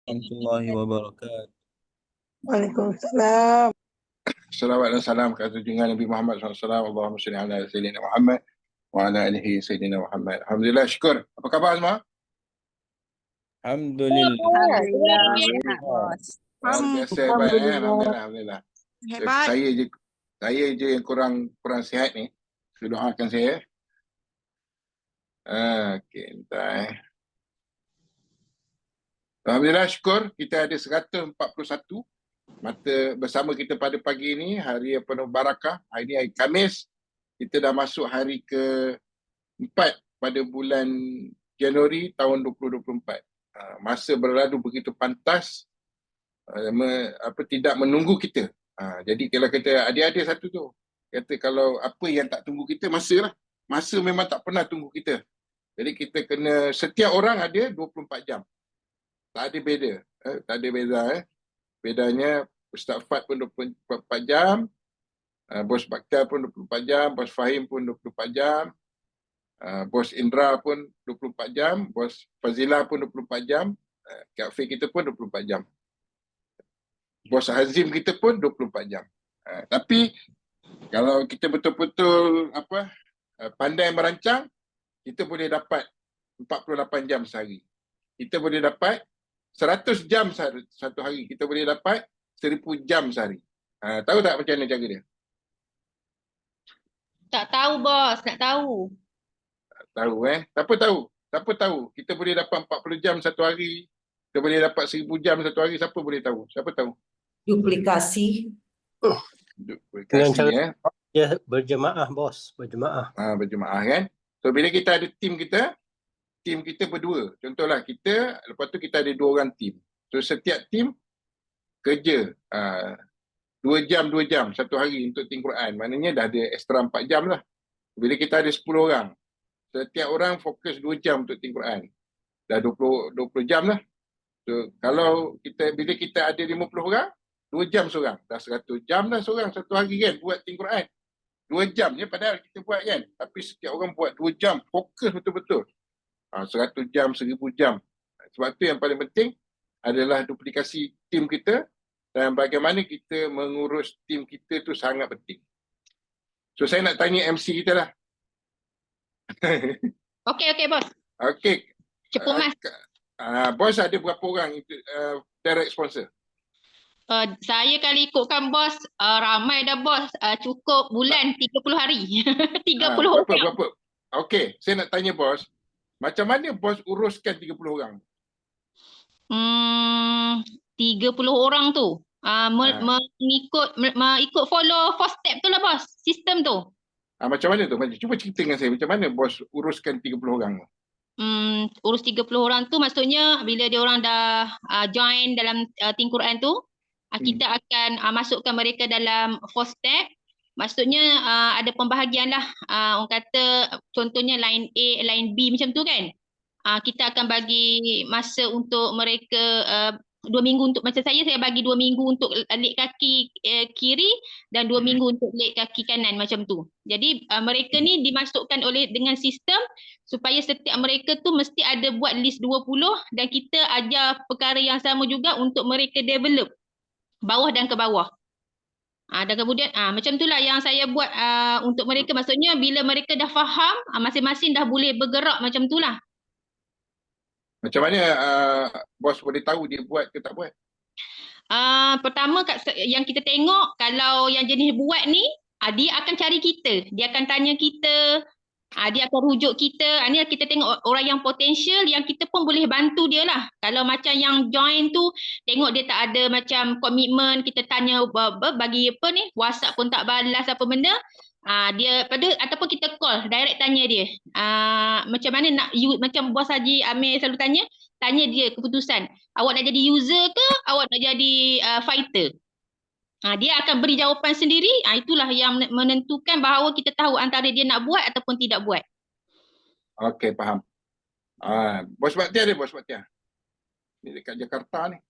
warahmatullahi wabarakatuh. Waalaikumsalam. Salawat dan salam ke atas junjungan Nabi Muhammad SAW. Allahumma salli ala Sayyidina Muhammad wa ala alihi Sayyidina Muhammad. Alhamdulillah, syukur. Apa khabar semua? Alhamdulillah. Alhamdulillah, sihat bos. Luar biasa baik. Alhamdulillah, alhamdulillah. Hebat. Saya je yang kurang sihat ni. So, doakan saya. Okey, entah. Alhamdulillah, syukur kita ada 141 mata bersama kita pada pagi ini, hari yang penuh barakah. Hari ini hari Khamis, kita dah masuk hari ke-4 pada bulan Januari tahun 2024. Masa berlalu begitu pantas, tidak menunggu kita. Jadi kalau kita ada satu tu, kata kalau apa yang tak tunggu kita, masa lah. Masa memang tak pernah tunggu kita. Jadi kita kena, setiap orang ada 24 jam. Tak ada beza. Tak ada beza. Bedanya Ustaz Fad pun 24 jam, Bos Bakhtiar pun 24 jam, Bos Fahim pun 24 jam, Bos Indra pun 24 jam, Bos Fazila pun 24 jam, Kak Fik kita pun 24 jam. Bos Hazim kita pun 24 jam. Tapi kalau kita betul-betul pandai merancang, kita boleh dapat 48 jam sehari. Kita boleh dapat 100 jam satu hari. Kita boleh dapat 1000 jam sehari. Tahu tak macam mana cara dia? Tak tahu bos, nak tahu. Tak tahu Siapa tahu? Kita boleh dapat 40 jam satu hari. Kita boleh dapat 1000 jam satu hari. Siapa boleh tahu? Siapa tahu? Duplikasi. Duplikasi Ya, berjemaah bos, berjemaah. Berjemaah kan. So bila kita ada tim kita berdua. Contohlah kita, lepas tu kita ada 2 orang tim. So setiap tim kerja 2 jam satu hari untuk tim Quran. Maknanya dah ada extra 4 jam lah. Bila kita ada 10 orang, setiap orang fokus 2 jam untuk tim Quran. Dah 20 jam lah. So kalau bila kita ada 50 orang, 2 jam seorang. Dah 100 jam lah seorang satu hari kan buat tim Quran. 2 jam je padahal kita buat kan. Tapi setiap orang buat 2 jam, fokus betul-betul. 100 jam, 1000 jam. Sebab tu yang paling penting adalah duplikasi tim kita dan bagaimana kita mengurus tim kita tu sangat penting. So saya nak tanya MC kita lah. Okey bos. Okey. Cepu mas. Bos ada berapa orang direct sponsor? Saya kalau ikutkan bos, ramai dah bos. Cukup bulan 30 hari. 30 orang. Berapa? Okey, saya nak tanya bos. Macam mana bos uruskan 30 orang? 30 orang tu ikut follow 4 step tu lah bos, sistem tu. Macam mana tu? Cuba cerita dengan saya macam mana bos uruskan 30 orang tu? Urus 30 orang tu maksudnya bila dia orang dah join dalam tim Quran tu, kita akan masukkan mereka dalam 4 step. Maksudnya ada pembahagian lah, orang kata contohnya line A, line B macam tu kan. Kita akan bagi masa untuk mereka 2 minggu untuk, macam saya bagi 2 minggu untuk leg kaki kiri dan 2 minggu untuk leg kaki kanan macam tu. Jadi mereka ni dimasukkan dengan sistem supaya setiap mereka tu mesti ada buat list 20 dan kita ajar perkara yang sama juga untuk mereka develop bawah dan ke bawah. Dan kemudian macam itulah yang saya buat untuk mereka. Maksudnya bila mereka dah faham, masing-masing dah boleh bergerak macam itulah. Macam mana bos boleh tahu dia buat ke tak buat? Pertama yang kita tengok, kalau yang jenis buat ni, dia akan cari kita. Dia akan tanya kita, dia akan rujuk kita. Ni kita tengok orang yang potensial, yang kita pun boleh bantu dia lah. Kalau macam yang join tu, tengok dia tak ada macam komitmen, kita tanya bagi apa ni, WhatsApp pun tak balas apa benda, dia ataupun kita call direct tanya dia, macam mana nak macam bos Haji Amir selalu tanya dia keputusan, awak nak jadi user ke awak nak jadi fighter. Dia akan beri jawapan sendiri. Itulah yang menentukan bahawa kita tahu antara dia nak buat ataupun tidak buat. Okey, faham. Bos Bakhtiar ada Bos Bakhtiar? Ni dekat Jakarta ni.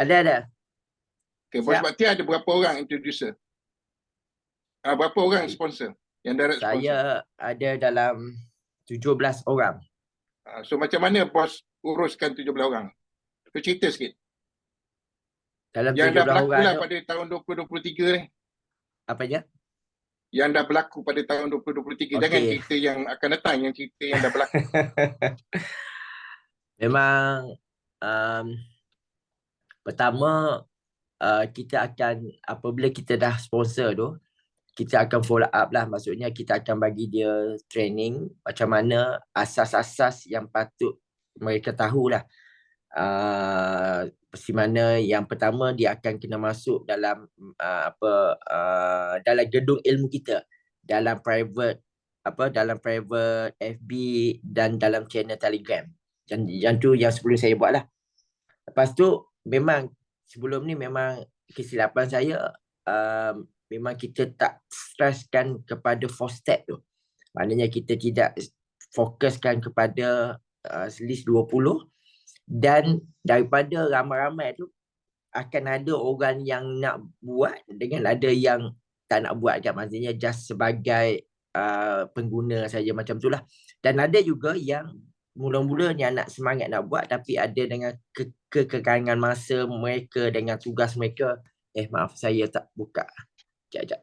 Ada. Okey, Bos Bakhtiar ada berapa orang introducer? Berapa orang sponsor? Yang direct sponsor? Saya ada dalam 17 orang. So macam mana bos uruskan 17 orang? Kau cerita sikit. Dalam Yang dah 17 berlaku orang lah tu, pada tahun 2023 ni. apa je? Yang dah berlaku pada tahun 2023. Jangan Okey. cerita yang akan datang, yang cerita yang dah berlaku. Memang pertama kita akan, apabila kita dah sponsor tu, kita akan follow up lah. Maksudnya kita akan bagi dia training macam mana asas-asas yang patut mereka tahulah. Seperti mana yang pertama, dia akan kena masuk dalam dalam gedung ilmu kita, dalam private FB dan dalam channel Telegram. Yang tu yang sebelum saya buat lah. Lepas tu memang sebelum ni memang kesilapan saya, memang kita tak stresskan kepada 4 step tu. Maknanya kita tidak fokuskan kepada list 20, dan daripada ramai-ramai tu akan ada orang yang nak buat dengan ada yang tak nak buat kan. Maksudnya just sebagai pengguna saja macam tu lah. Dan ada juga yang mula-mula ni anak semangat nak buat, tapi ada dengan kekangan masa mereka dengan tugas mereka. Maaf, saya tak buka. Sekejap.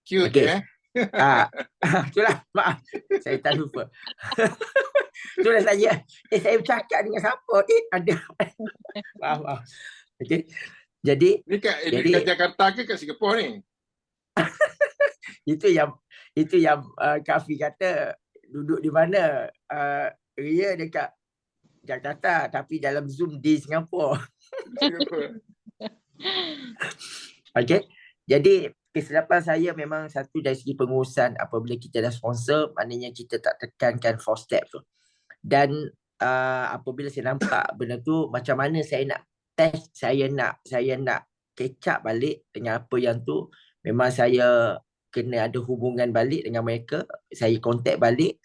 Cute Okey. Itulah, maaf. Saya tak lupa. Itulah saya. Saya bercakap dengan siapa? Ada. Maaf. Okey. Jadi Ni kat Jakarta ke kat Singapura ni? itu yang Kafi kata duduk di mana? Ria dekat Jakarta tapi dalam Zoom di Singapura. Okey. Jadi kesilapan saya memang satu dari segi pengurusan. Apabila kita dah sponsor, maknanya kita tak tekankan 4 step tu. Dan apabila saya nampak benda tu, macam mana saya nak test, saya nak catch up balik dengan apa yang tu, memang saya kena ada hubungan balik dengan mereka. Saya contact balik,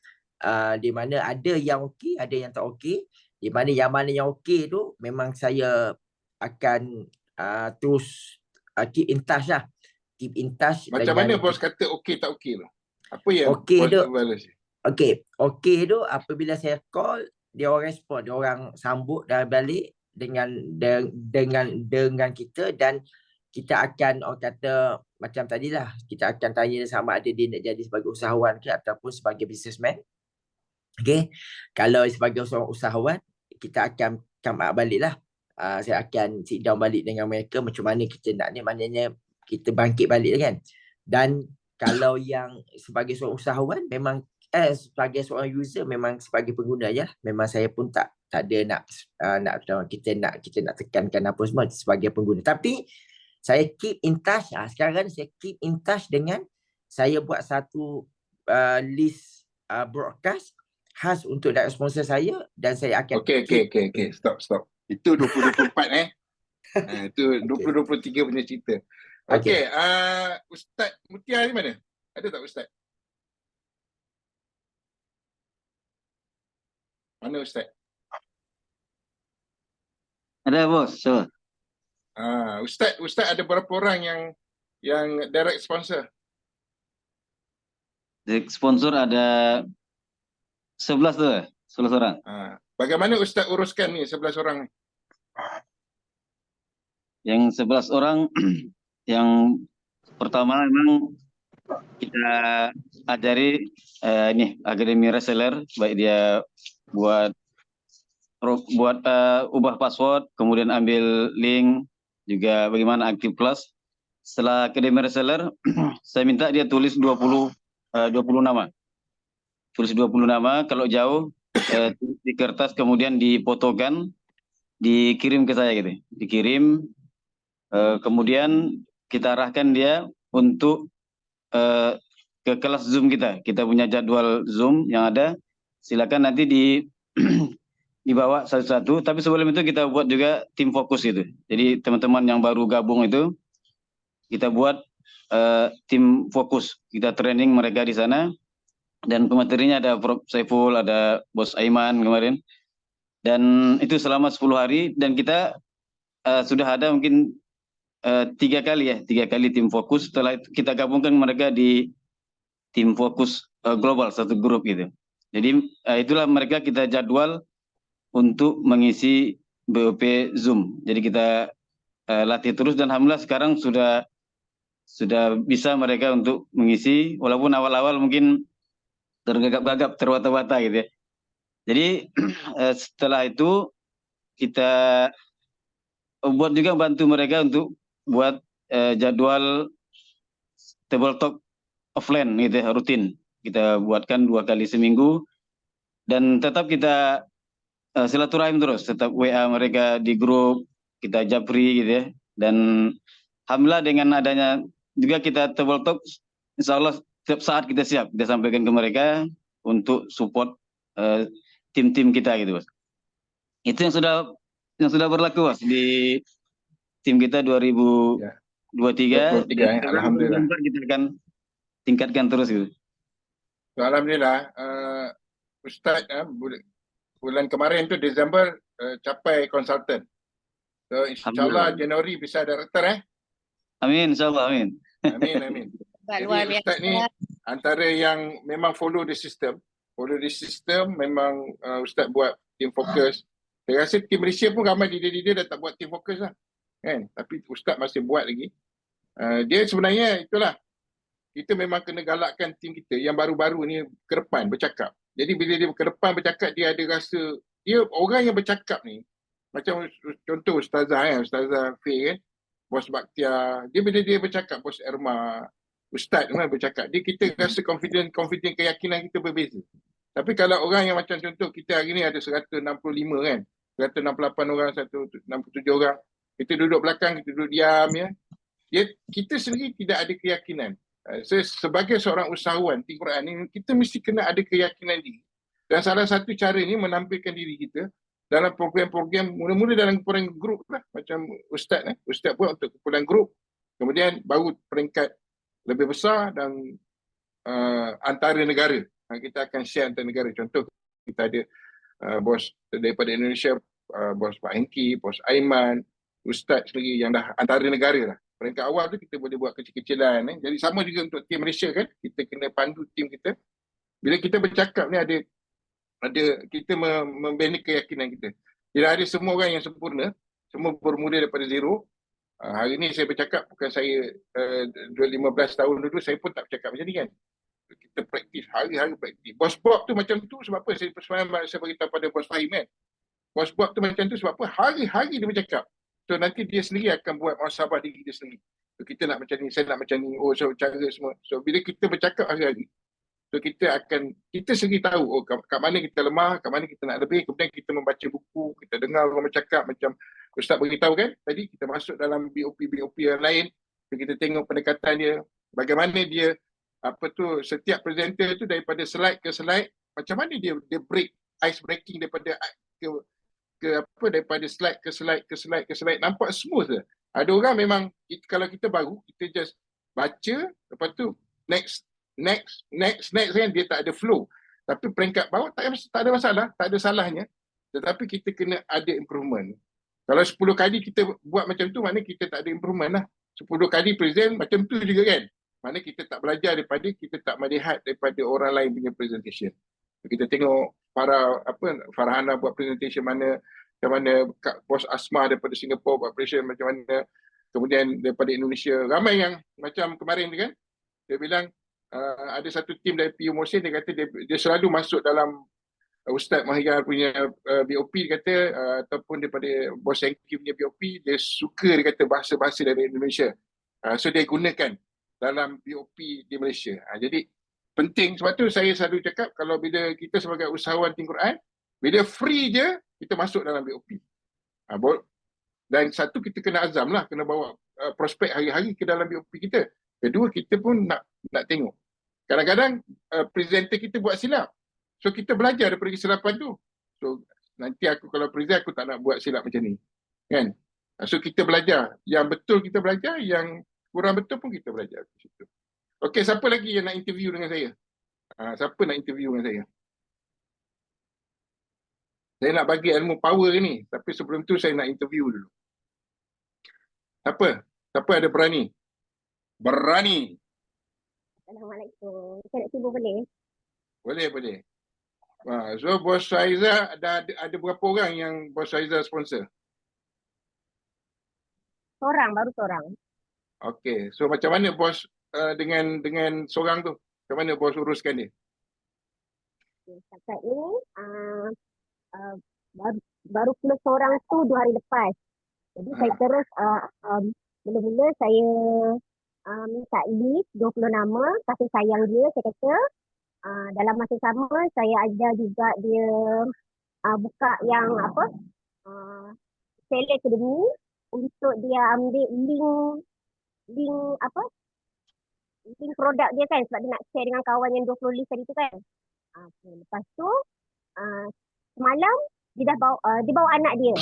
di mana ada yang okey, ada yang tak okey. Di mana yang okey tu memang saya akan terus keep in touch lah. Keep in touch. Macam mana bos kata okey tak okey tu? Apa yang okey bos tu? balas? Okey tu apabila saya call, dia orang respon, dia orang sambut dah balik dengan kita, dan kita akan, orang kata macam tadilah, kita akan tanya sama ada dia nak jadi sebagai usahawan ke ataupun sebagai businessman. Okey. Kalau sebagai seorang usahawan, kita akan come up balik lah. Saya akan sit down balik dengan mereka, macam mana kita nak ni, maknanya kita bangkit balik kan. Dan kalau yang sebagai seorang usahawan, memang sebagai seorang user, memang sebagai pengguna je. Memang saya pun tak ada kita nak tekankan apa semua sebagai pengguna. Tapi saya keep in touch. Sekarang saya keep in touch dengan, saya buat satu list broadcast khas untuk direct sponsor saya, dan saya akan Okey. Stop. Itu 2024 itu 2023 punya cerita. Okey, Ustaz Mutia di mana? Ada tak Ustaz? Mana Ustaz? Ada bos, so. Ustaz ada berapa orang yang direct sponsor? Direct sponsor ada 11 tu, 11 orang. Bagaimana Ustaz uruskan ni 11 orang ni? Yang 11 orang yang pertama memang kita ajari ini Akademi Reseller, baik dia buat ubah password, kemudian ambil link, juga bagaimana Active Plus. Setelah Akademi Reseller, saya minta dia tulis 20 nama. Tulis 20 nama, kalau jauh di kertas, kemudian difotokan, dikirim ke saya gitu. Dikirim, kemudian kita arahkan dia untuk ke kelas Zoom kita. Kita punya jadwal Zoom yang ada. Silakan nanti dibawa satu-satu. Tapi sebelum itu kita buat juga tim fokus gitu. Jadi teman-teman yang baru gabung itu kita buat tim fokus. Kita training mereka di sana. Dan pematerinya ada Prof. Saiful, ada Bos Aiman kemarin. Dan itu selama 10 hari. Dan kita sudah ada mungkin 3 kali tim fokus. Setelah itu kita gabungkan mereka di tim fokus global, satu grup gitu. Jadi itulah mereka kita jadwal untuk mengisi BOP Zoom. Jadi kita latih terus dan alhamdulillah sekarang sudah bisa mereka untuk mengisi, walaupun awal-awal mungkin tergagap-gagap, terwata-wata gitu ya. Jadi setelah itu kita buat juga bantu mereka untuk buat jadwal table talk offline gitu ya, rutin. Kita buatkan 2 kali seminggu dan tetap kita silaturahim terus, tetap WA mereka di grup, kita japri gitu ya. Dan alhamdulillah dengan adanya juga kita table talk, insya Allah setiap saat kita siap, kita sampaikan ke mereka untuk support tim-tim kita gitu, Bos. Itu yang sudah berlaku, Bos, di tim kita 2023. 23 ya, alhamdulillah. Kita akan tingkatkan terus gitu. So, alhamdulillah, Ustaz bulan kemarin tu Disember capai konsultan. So insyaAllah Januari bisa director Amin, insyaAllah, amin. Amin. Jadi Luar Ustaz ni antara yang memang follow the system. Memang Ustaz buat team fokus. Saya rasa tim Malaysia pun ramai dia dah tak buat team fokus lah. Kan? Tapi Ustaz masih buat lagi. Dia sebenarnya itulah. Kita memang kena galakkan tim kita yang baru-baru ni ke depan bercakap. Jadi bila dia ke depan bercakap, dia ada rasa, dia orang yang bercakap ni, macam contoh Ustazah Ustazah Fay kan, Bos Bakhtiar, dia bila dia bercakap, Bos Erma, Ustaz kan bercakap, dia kita rasa confident keyakinan kita berbeza. Tapi kalau orang yang macam contoh kita hari ni ada 165 kan, 168 orang, 167 orang, kita duduk belakang, kita duduk diam ya. Kita sendiri tidak ada keyakinan. Sebagai seorang usahawan Think Quran ni, kita mesti kena ada keyakinan diri. Dan salah satu cara ni menampilkan diri kita dalam program-program, mula-mula dalam kumpulan grup lah. Macam Ustaz buat untuk kumpulan grup. Kemudian baru peringkat lebih besar dan antara negara. Kita akan share antara negara. Contoh, kita ada bos daripada Indonesia, bos Pak Hengki, bos Aiman, Ustaz lagi yang dah antara negara lah. Peringkat awal tu kita boleh buat kecil-kecilan. Jadi sama juga untuk tim Malaysia kan. Kita kena pandu tim kita. Bila kita bercakap ni ada kita membina keyakinan kita. Tidak ada semua orang yang sempurna. Semua bermula daripada zero. Hari ni saya bercakap, bukan saya 15 tahun dulu, saya pun tak bercakap macam ni kan. Kita praktis, hari-hari praktis. Bos Bob tu macam tu sebab apa? Saya beritahu pada Bos Fahim kan. Bos Bob tu macam tu sebab apa? Hari-hari dia bercakap. So nanti dia sendiri akan buat muhasabah diri dia sendiri. So kita nak macam ni, saya nak macam ni, so cara semua. So bila kita bercakap hari-hari, so kita sendiri tahu, kat mana kita lemah, kat mana kita nak lebih. Kemudian kita membaca buku, kita dengar orang bercakap macam Ustaz beritahu kan, tadi kita masuk dalam BOP yang lain, so kita tengok pendekatan dia, bagaimana dia, setiap presenter tu daripada slide ke slide, macam mana dia break, ice breaking daripada daripada slide ke slide, nampak smooth je. Ada orang memang, kalau kita baru, kita just baca, lepas tu next kan, dia tak ada flow. Tapi peringkat bawah tak ada masalah, tak ada salahnya. Tetapi kita kena ada improvement. Kalau 10 kali kita buat macam tu, maknanya kita tak ada improvement lah. 10 kali present macam tu juga kan. Maknanya kita tak belajar daripada, kita tak melihat daripada orang lain punya presentation. Kita tengok Farhana buat presentation macam mana Bos Asma daripada Singapura buat presentation macam mana, kemudian daripada Indonesia ramai yang macam kemarin tu kan, dia bilang ada satu tim dari PU Mohsin, dia kata dia selalu masuk dalam Ustaz Mahir punya BOP, dia kata ataupun daripada Bos Hengki punya BOP, dia suka, dia kata bahasa-bahasa dari Indonesia, so dia gunakan dalam BOP di Malaysia. Jadi penting, sebab tu saya selalu cakap, kalau bila kita sebagai usahawan Think Quran, bila free je, kita masuk dalam BOP. Dan satu, kita kena azam lah, kena bawa prospek hari-hari ke dalam BOP kita. Kedua, kita pun nak tengok. Kadang-kadang presenter kita buat silap. So kita belajar daripada kesilapan tu. So nanti kalau present, aku tak nak buat silap macam ni. Kan? So kita belajar. Yang betul kita belajar, yang kurang betul pun kita belajar. Okey, siapa lagi yang nak interview dengan saya? Siapa nak interview dengan saya? Saya nak bagi ilmu power ni. Tapi sebelum tu saya nak interview dulu. Siapa ada berani? Berani. Assalamualaikum. Saya nak tiba boleh? Boleh. So Bos Haiza ada berapa orang yang Bos Haiza sponsor? Baru seorang. Okey. So macam mana Bos dengan seorang tu? Macam mana Bos uruskan dia? Setakat ni uh, baru plus seorang tu 2 hari lepas. Jadi saya terus mula-mula saya minta list 20 nama, kasih sayang dia, saya kata dalam masa sama saya ajar juga dia buka yang apa Sale Academy untuk dia ambil link apa link produk dia kan, sebab dia nak share dengan kawan yang 20 list tadi tu kan. Okay. Lepas tu semalam dia bawa anak dia.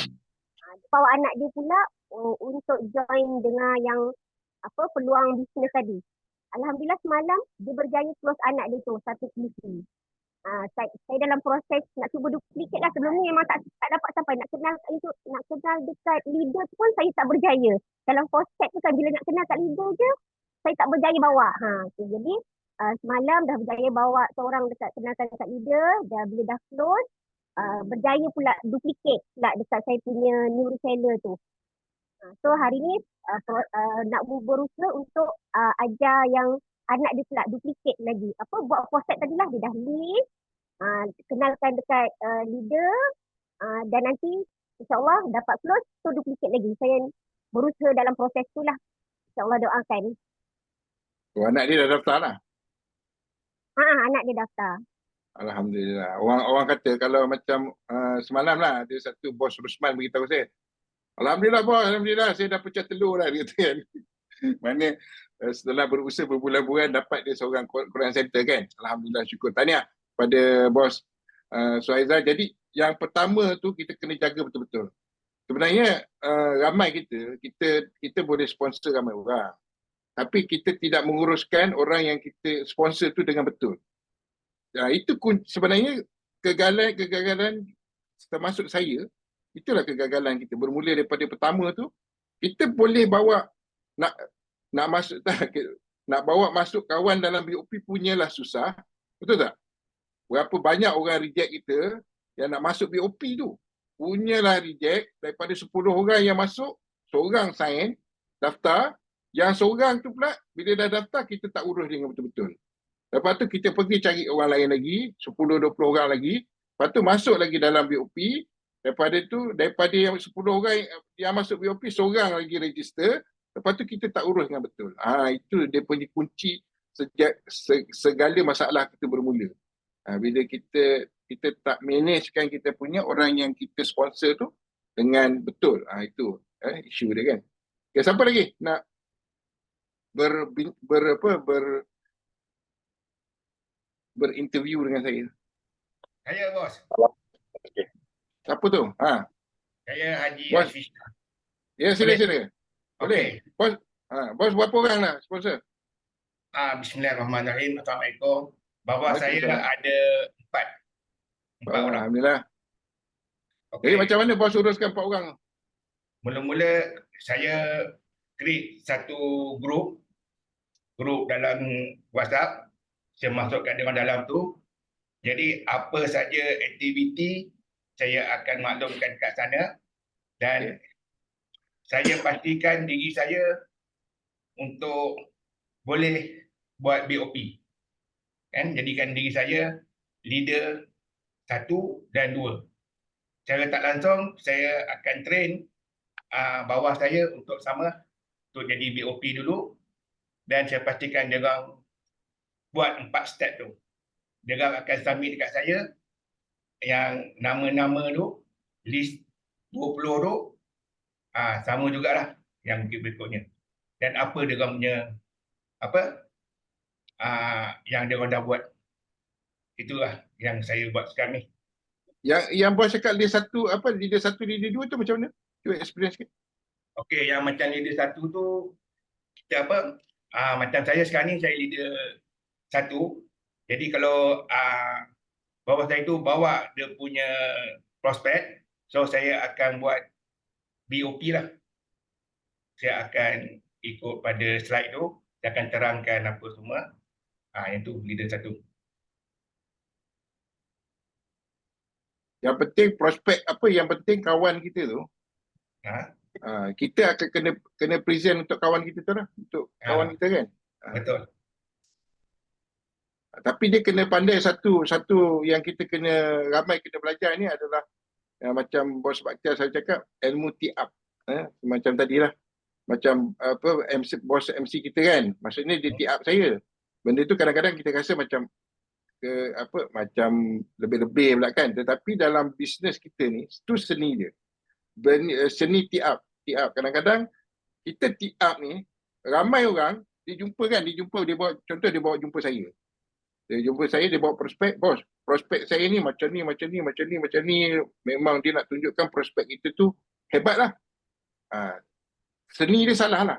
Dia bawa anak dia pula untuk join dengan yang apa peluang bisnes tadi. Alhamdulillah semalam dia berjaya close anak dia tu satu PC. Saya dalam proses nak cuba duplicate lah. Sebelum ni memang tak dapat sampai nak kenal dekat leader tu pun saya tak berjaya. Dalam first step tu kan bila nak kenal kat leader je saya tak berjaya bawa. Okay. Jadi semalam dah berjaya bawa seorang kenalkan dekat leader, dah bila dah close berjaya pula duplicate pula dekat saya punya new reseller tu. So hari ni nak berusaha untuk ajar yang anak dia pula duplicate lagi. Buat proses tadi lah, dia dah list, kenalkan dekat leader dan nanti insyaAllah dapat close, so duplicate lagi. Saya berusaha dalam proses tu lah. InsyaAllah doakan. Oh, anak dia dah daftar lah? Anak dia daftar. Alhamdulillah. Orang kata kalau macam semalam lah, ada satu Bos Rusman beritahu saya. Alhamdulillah Bos, Alhamdulillah saya dah pecah telur lah, dia kata kan. Mana setelah berusaha berbulan-bulan dapat dia seorang Quran Center kan. Alhamdulillah, syukur. Tahniah pada Bos Suhaiza. Jadi yang pertama tu kita kena jaga betul-betul. Sebenarnya ramai kita boleh sponsor ramai orang. Tapi kita tidak menguruskan orang yang kita sponsor tu dengan betul. Itu sebenarnya kegagalan termasuk saya. Itulah kegagalan kita. Bermula daripada pertama tu, kita boleh bawa nak masuk nak bawa masuk kawan dalam BOP punyalah susah. Betul tak? Berapa banyak orang reject kita yang nak masuk BOP tu. Punyalah reject daripada 10 orang yang masuk, seorang sign, daftar. Yang seorang tu pula, bila dah daftar, kita tak urus dengan betul-betul. Lepas tu kita pergi cari orang lain lagi, 10-20 orang lagi. Lepas tu masuk lagi dalam BOP. Daripada yang 10 orang yang masuk BOP, seorang lagi register. Lepas tu kita tak urus dengan betul. Itu dia punya kunci segala masalah kita bermula. Bila kita tak managekan kita punya orang yang kita sponsor tu dengan betul. Itu isu dia kan. Okay, siapa lagi nak berinterview dengan saya? Saya Bos. Okay. Siapa tu? Saya Haji Bos. Afisha. Ya, sila. Boleh. Bos, bos berapa orang lah sponsor? Bismillahirrahmanirrahim. Assalamualaikum. Bawah saya ada 4 orang. Alhamdulillah. Okay. Jadi macam mana bos uruskan 4 orang? Mula-mula saya create satu grup dalam WhatsApp. Saya masukkan dia orang dalam tu. Jadi apa saja aktiviti saya akan maklumkan kat sana dan saya pastikan diri saya untuk boleh buat BOP. Kan, jadikan diri saya leader 1 dan 2. Secara tak langsung saya akan train bawah saya untuk jadi BOP dulu dan saya pastikan dia orang buat 4 step tu. Dia orang akan submit dekat saya yang nama-nama tu, list 20 tu, sama jugalah yang berikutnya. Dan apa dia orang punya, yang dia orang dah buat. Itulah yang saya buat sekarang ni. Yang bos cakap leader 1, leader 1, leader 2 tu macam mana? Cuba experience sikit. Okey, yang macam leader 1 tu, kita macam saya sekarang ni, saya leader 1. Jadi kalau bawah saya tu bawa dia punya prospek, so saya akan buat BOP lah. Saya akan ikut pada slide tu, saya akan terangkan apa semua. Yang tu leader 1. Yang penting prospek apa, yang penting kawan kita tu, Ha? kita akan kena present untuk kawan kita tu lah, untuk kawan kita kan. Betul. Tapi dia kena pandai satu yang kita kena, ramai kena belajar ni adalah macam Bos Bakhtiar saya cakap, ilmu tee up. Macam tadilah, macam apa bos MC kita kan, maksudnya dia tee up saya. Benda tu kadang-kadang kita rasa macam macam lebih-lebih pula kan, tetapi dalam bisnes kita ni tu seni dia. Seni tee up. Kadang-kadang kita tee up ni, ramai orang dia bawa, contoh dia bawa jumpa saya. Dia jumpa saya, dia bawa prospek, bos, prospek saya ni macam ni, memang dia nak tunjukkan prospek kita tu hebat lah. Seni dia salah lah.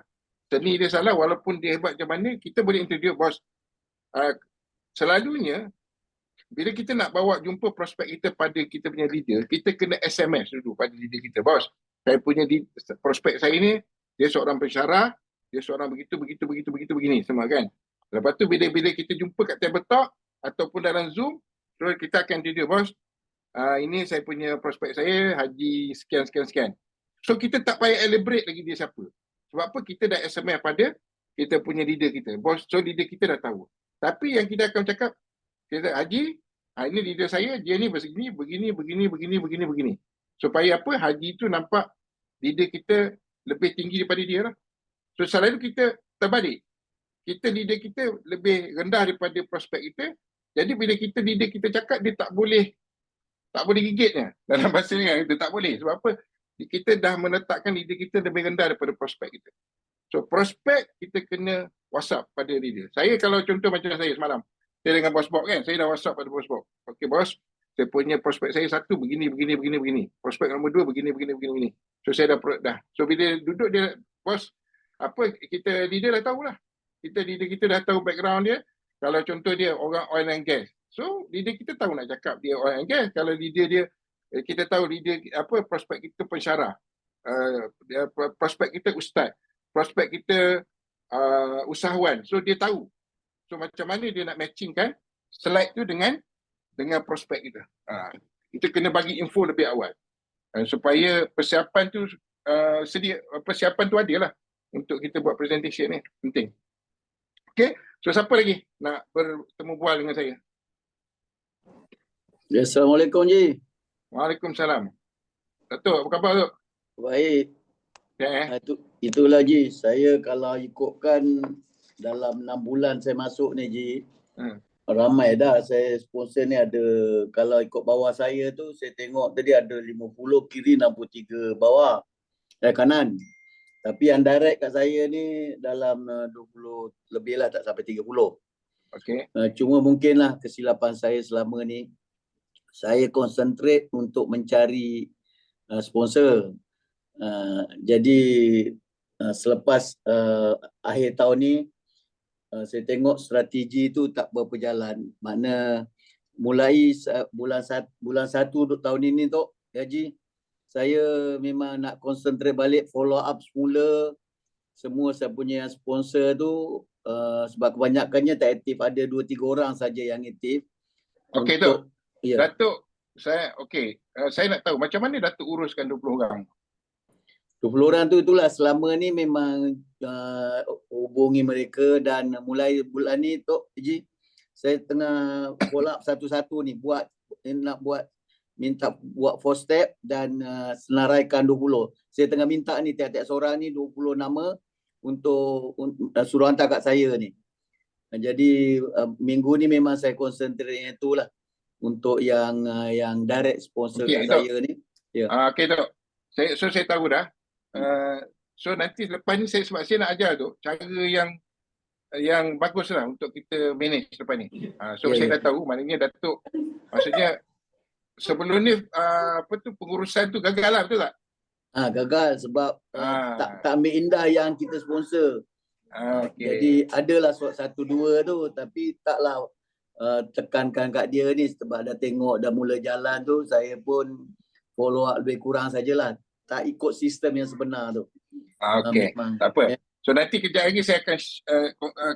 Seni dia salah, walaupun dia hebat macam mana, kita boleh introduce, bos. Selalunya, bila kita nak bawa jumpa prospek kita pada kita punya leader, kita kena SMS dulu pada leader kita. Bos, saya punya prospek saya ni, dia seorang pensyarah, dia seorang begini semua kan. Lepas tu bila kita jumpa kat tabletop ataupun dalam Zoom, so kita akan introduce, bos, ini saya punya prospek saya, Haji sekian. So kita tak payah elaborate lagi dia siapa. Sebab apa? Kita dah SMS pada kita punya leader kita. Bos, so leader kita dah tahu. Tapi yang kita akan cakap, kita, Haji, ini leader saya, dia ni begini. Supaya apa? Haji tu nampak leader kita lebih tinggi daripada dia lah. So selalu kita terbalik. Leader kita lebih rendah daripada prospek kita. Jadi bila leader kita cakap, dia tak boleh gigitnya. Dalam bahasa ni kan, kita tak boleh. Sebab apa? Kita dah meletakkan leader kita lebih rendah daripada prospek kita. So prospek kita kena WhatsApp pada leader. Saya kalau contoh macam saya semalam, saya dengan Bos Bob kan, saya dah WhatsApp pada Bos Bob. Okey bos, saya punya prospek saya satu begini. Prospek nombor 2 begini. So saya dah. So bila duduk dia, bos, apa kita leader dah tahulah. Leader kita dah tahu background dia. Kalau contoh dia orang oil and gas. So leader kita tahu nak cakap dia oil and gas. Kalau leader dia, kita tahu leader prospek kita pensyarah. Prospek kita ustaz. Prospek kita usahawan. So dia tahu. So macam mana dia nak matchingkan slide tu dengan prospek kita. Kita kena bagi info lebih awal. Supaya persiapan tu persiapan tu ada lah untuk kita buat presentation ni. Penting. Okay. So siapa lagi nak bertemu bual dengan saya? Ya, Assalamualaikum Ji. Waalaikumsalam. Datuk, apa khabar Datuk? Baik. Okay, Itulah Ji, saya kalau ikutkan dalam 6 bulan saya masuk ni Ji, ramai dah saya sponsor ni ada, kalau ikut bawah saya tu saya tengok tadi ada 50 kiri 63 bawah kanan. Tapi yang direct kat saya ni dalam 20 lebih lah, tak sampai 30. Okay. Cuma mungkinlah kesilapan saya selama ni, saya concentrate untuk mencari sponsor. Jadi selepas akhir tahun ni, saya tengok strategi tu tak berjalan. Makna mulai bulan 1 tahun ini tu, Haji, saya memang nak concentrate balik, follow up semula semua saya punya sponsor tu, sebab kebanyakannya tak aktif, ada 2-3 orang saja yang aktif. Okey Datuk. Ya. Datuk, saya nak tahu macam mana Datuk uruskan 20 orang? 20 orang tu itulah selama ni memang hubungi mereka, dan mulai bulan ni Tok Haji, saya tengah follow up satu-satu ni, minta buat 4 step dan senaraikan 20. Saya tengah minta ni tiap-tiap seorang ni 20 nama untuk suruh hantar kat saya ni. Jadi minggu ni memang saya konsentrate itulah untuk yang direct sponsor kat saya ni. Ya. Okey Tok. Saya tahu dah. So nanti lepas ni sebab saya nak ajar tu cara yang bagus lah untuk kita manage lepas ni. Saya dah tahu, maknanya Datuk maksudnya sebelum ni pengurusan tu gagal lah, betul tak? Gagal sebab tak ambil indah yang kita sponsor. Okay. Jadi adalah 1-2 tu, tapi taklah tekankan kat dia ni, sebab dah tengok dah mula jalan tu, saya pun follow up lebih kurang sajalah. Tak ikut sistem yang sebenar tu. Okey, tak apa. So nanti kejap lagi saya akan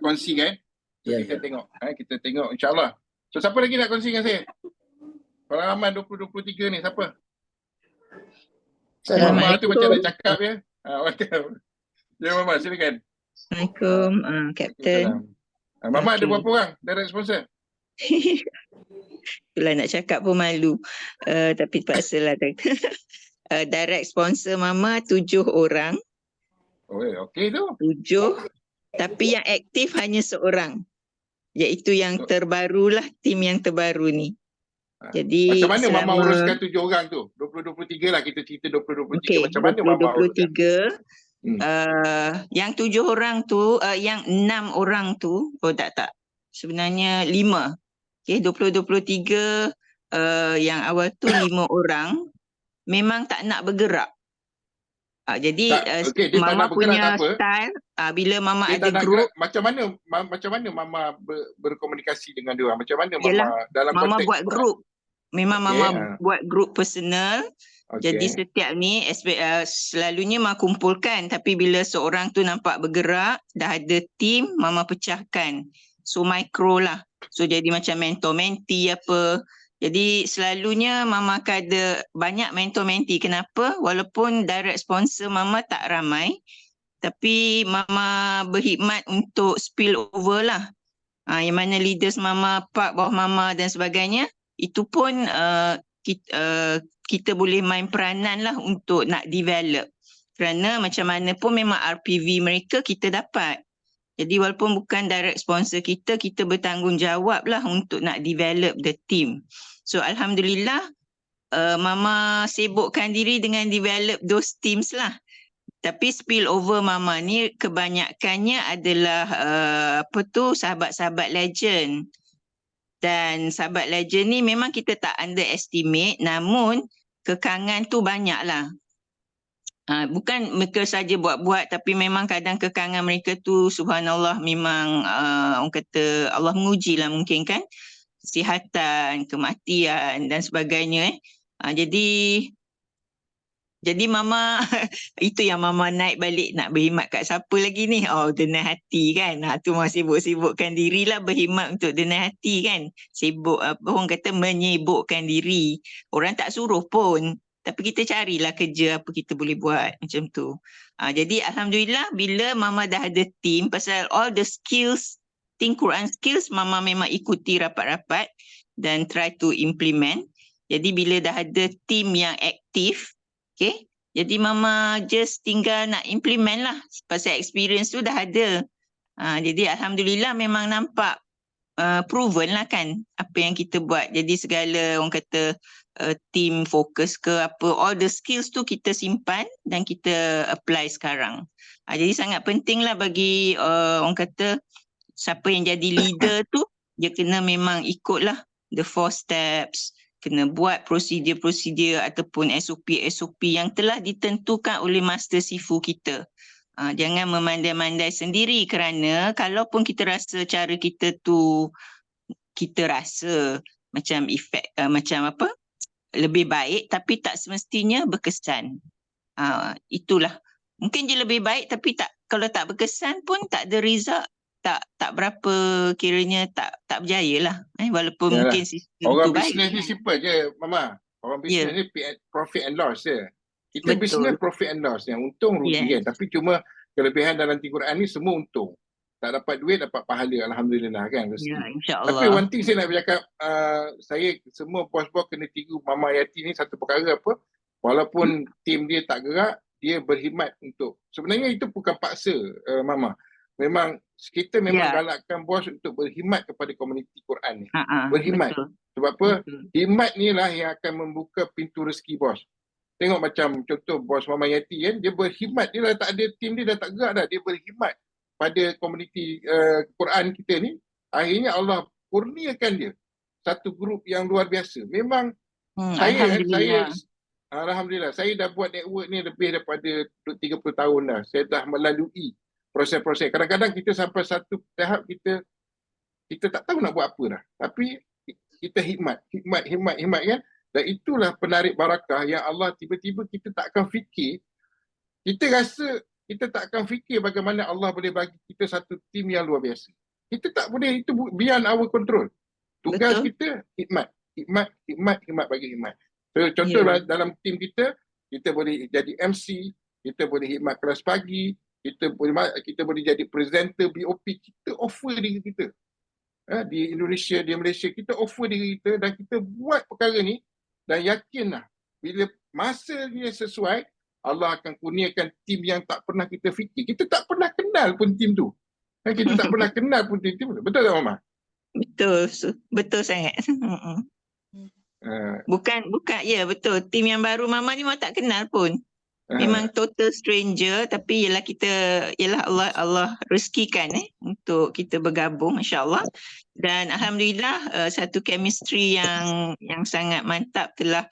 kongsikan. Kita tengok insya-Allah. So siapa lagi nak kongsi dengan saya? Pengalaman 2023 ni siapa? Mama tu macam nak cakap ya. Welcome. Ya Mama, silakan. Assalamualaikum, Kapten. Mama ada Okey. berapa orang direct sponsor? Itulah nak cakap pun malu. Tapi terpaksalah. Direct sponsor Mama 7 orang. Oh, okey tu. 7. Tapi yang aktif hanya seorang. Iaitu yang terbarulah, tim yang terbaru ni. Jadi Macam mana Mama selama- uruskan 7 orang tu? 2023 lah, kita cerita 2023. Okey, Macam mana Mama uruskan? 2023 yang 7 orang tu, yang 6 orang tu, tak. Sebenarnya 5. Okey, 2023 yang awal tu 5 orang memang tak nak bergerak. Jadi Okey, dia tak Mama nak bergerak punya tak apa. style bila Mama Dia ada tak nak group, gerak. Macam mana Mama berkomunikasi dengan dia orang? Macam mana Mama Yelah, dalam Mama konteks buat group. Memang Okey, Mama buat group personal. Jadi Okey. setiap ni selalunya Mama kumpulkan, tapi bila seorang tu nampak bergerak, dah ada team, Mama pecahkan. So micro lah. So jadi macam mentor-mentee apa. Jadi selalunya Mama akan ada banyak mentor-mentee. Kenapa? Walaupun direct sponsor Mama tak ramai, tapi Mama berkhidmat untuk spill over lah. Yang mana leaders Mama, Pak, bawah Mama dan sebagainya, itu pun kita boleh main peranan lah untuk nak develop. Kerana macam mana pun memang RPV mereka kita dapat. Jadi walaupun bukan direct sponsor kita, kita bertanggungjawab lah untuk nak develop the team. So Alhamdulillah, Mama sibukkan diri dengan develop those teams lah. Tapi spill over Mama ni kebanyakannya adalah sahabat-sahabat legend. Dan sahabat legend ni memang kita tak underestimate, namun kekangan tu banyak lah. Bukan mereka saja buat-buat, tapi memang kadang kekangan mereka tu subhanallah memang orang kata Allah menguji lah mungkin kan. Kesihatan, kematian dan sebagainya. Jadi Mama, itu yang Mama naik balik nak berkhidmat kat siapa lagi ni? Denai hati kan. Tu Mama sibuk-sibukkan diri lah berkhidmat untuk denai hati kan. Sibuk, orang kata menyibukkan diri. Orang tak suruh pun. Tapi kita carilah kerja apa kita boleh buat macam tu. Jadi Alhamdulillah bila Mama dah ada team, pasal all the skills, Think Quran skills, Mama memang ikuti rapat-rapat dan try to implement. Jadi bila dah ada team yang aktif, okay, jadi Mama just tinggal nak implement lah. Pasal experience tu dah ada. Jadi Alhamdulillah memang nampak proven lah kan apa yang kita buat. Jadi segala orang kata team fokus ke apa, all the skills tu kita simpan dan kita apply sekarang. Jadi sangat penting lah bagi orang kata siapa yang jadi leader tu, dia kena memang ikutlah the 4 steps, kena buat prosedur-prosedur ataupun SOP-SOP yang telah ditentukan oleh Master Sifu kita. Jangan memandai-mandai sendiri, kerana kalaupun kita rasa cara kita tu kita rasa macam efek macam apa lebih baik, tapi tak semestinya berkesan. Itulah. Mungkin je lebih baik tapi kalau tak berkesan pun tak ada result, tak berapa kiranya tak berjaya lah. Walaupun Yalah. mungkin sistem Orang tu baik. bisnes ni simple je Mama. Orang bisnes ni profit and loss je. Kita Betul. bisnes profit and loss, yang untung rugi kan. Tapi cuma kelebihan dalam Al-Quran ni semua untung. Tak dapat duit, dapat pahala, alhamdulillah kan. Ya, Tapi insya-Allah. one thing saya nak bercakap, saya semua bos-bos kena tiru Mama Yati ni satu perkara apa, walaupun tim dia tak gerak, dia berkhidmat untuk, sebenarnya itu bukan paksa Mama. Memang kita memang galakkan bos untuk berkhidmat kepada komuniti Quran ni. Berkhidmat. Betul. Sebab apa? Betul. Khidmat ni lah yang akan membuka pintu rezeki bos. Tengok macam contoh bos Mama Yati kan, dia berkhidmat, dia dah tak ada tim, dia dah tak gerak dah, dia berkhidmat pada komuniti Quran kita ni. Akhirnya Allah kurniakan dia satu grup yang luar biasa. Memang Alhamdulillah, saya dah buat network ni lebih daripada 30 tahun dah. Saya dah melalui proses-proses. Kadang-kadang kita sampai satu tahap kita tak tahu nak buat apa dah. Tapi kita hikmat kan. Dan itulah penarik barakah yang Allah tiba-tiba kita tak akan fikir. Kita rasa kita tak akan fikir bagaimana Allah boleh bagi kita satu tim yang luar biasa. Kita tak boleh, itu beyond our control. Tugas kita hikmat. Hikmat bagi hikmat. So, contoh dalam tim kita boleh jadi MC, kita boleh hikmat kelas pagi, kita boleh jadi presenter BOP, kita offer diri kita. Di Indonesia, di Malaysia, kita offer diri kita dan kita buat perkara ni dan yakinlah bila masanya sesuai, Allah akan kurniakan tim yang tak pernah kita fikir. Kita tak pernah kenal pun tim tu. Kita tak pernah kenal pun tim tu. Betul tak Mama? Betul, betul sangat. Bukan, ya betul. Tim yang baru Mama ni memang tak kenal pun. Memang total stranger, tapi ialah Allah rezekikan untuk kita bergabung, insya-Allah. Dan alhamdulillah satu chemistry yang sangat mantap telah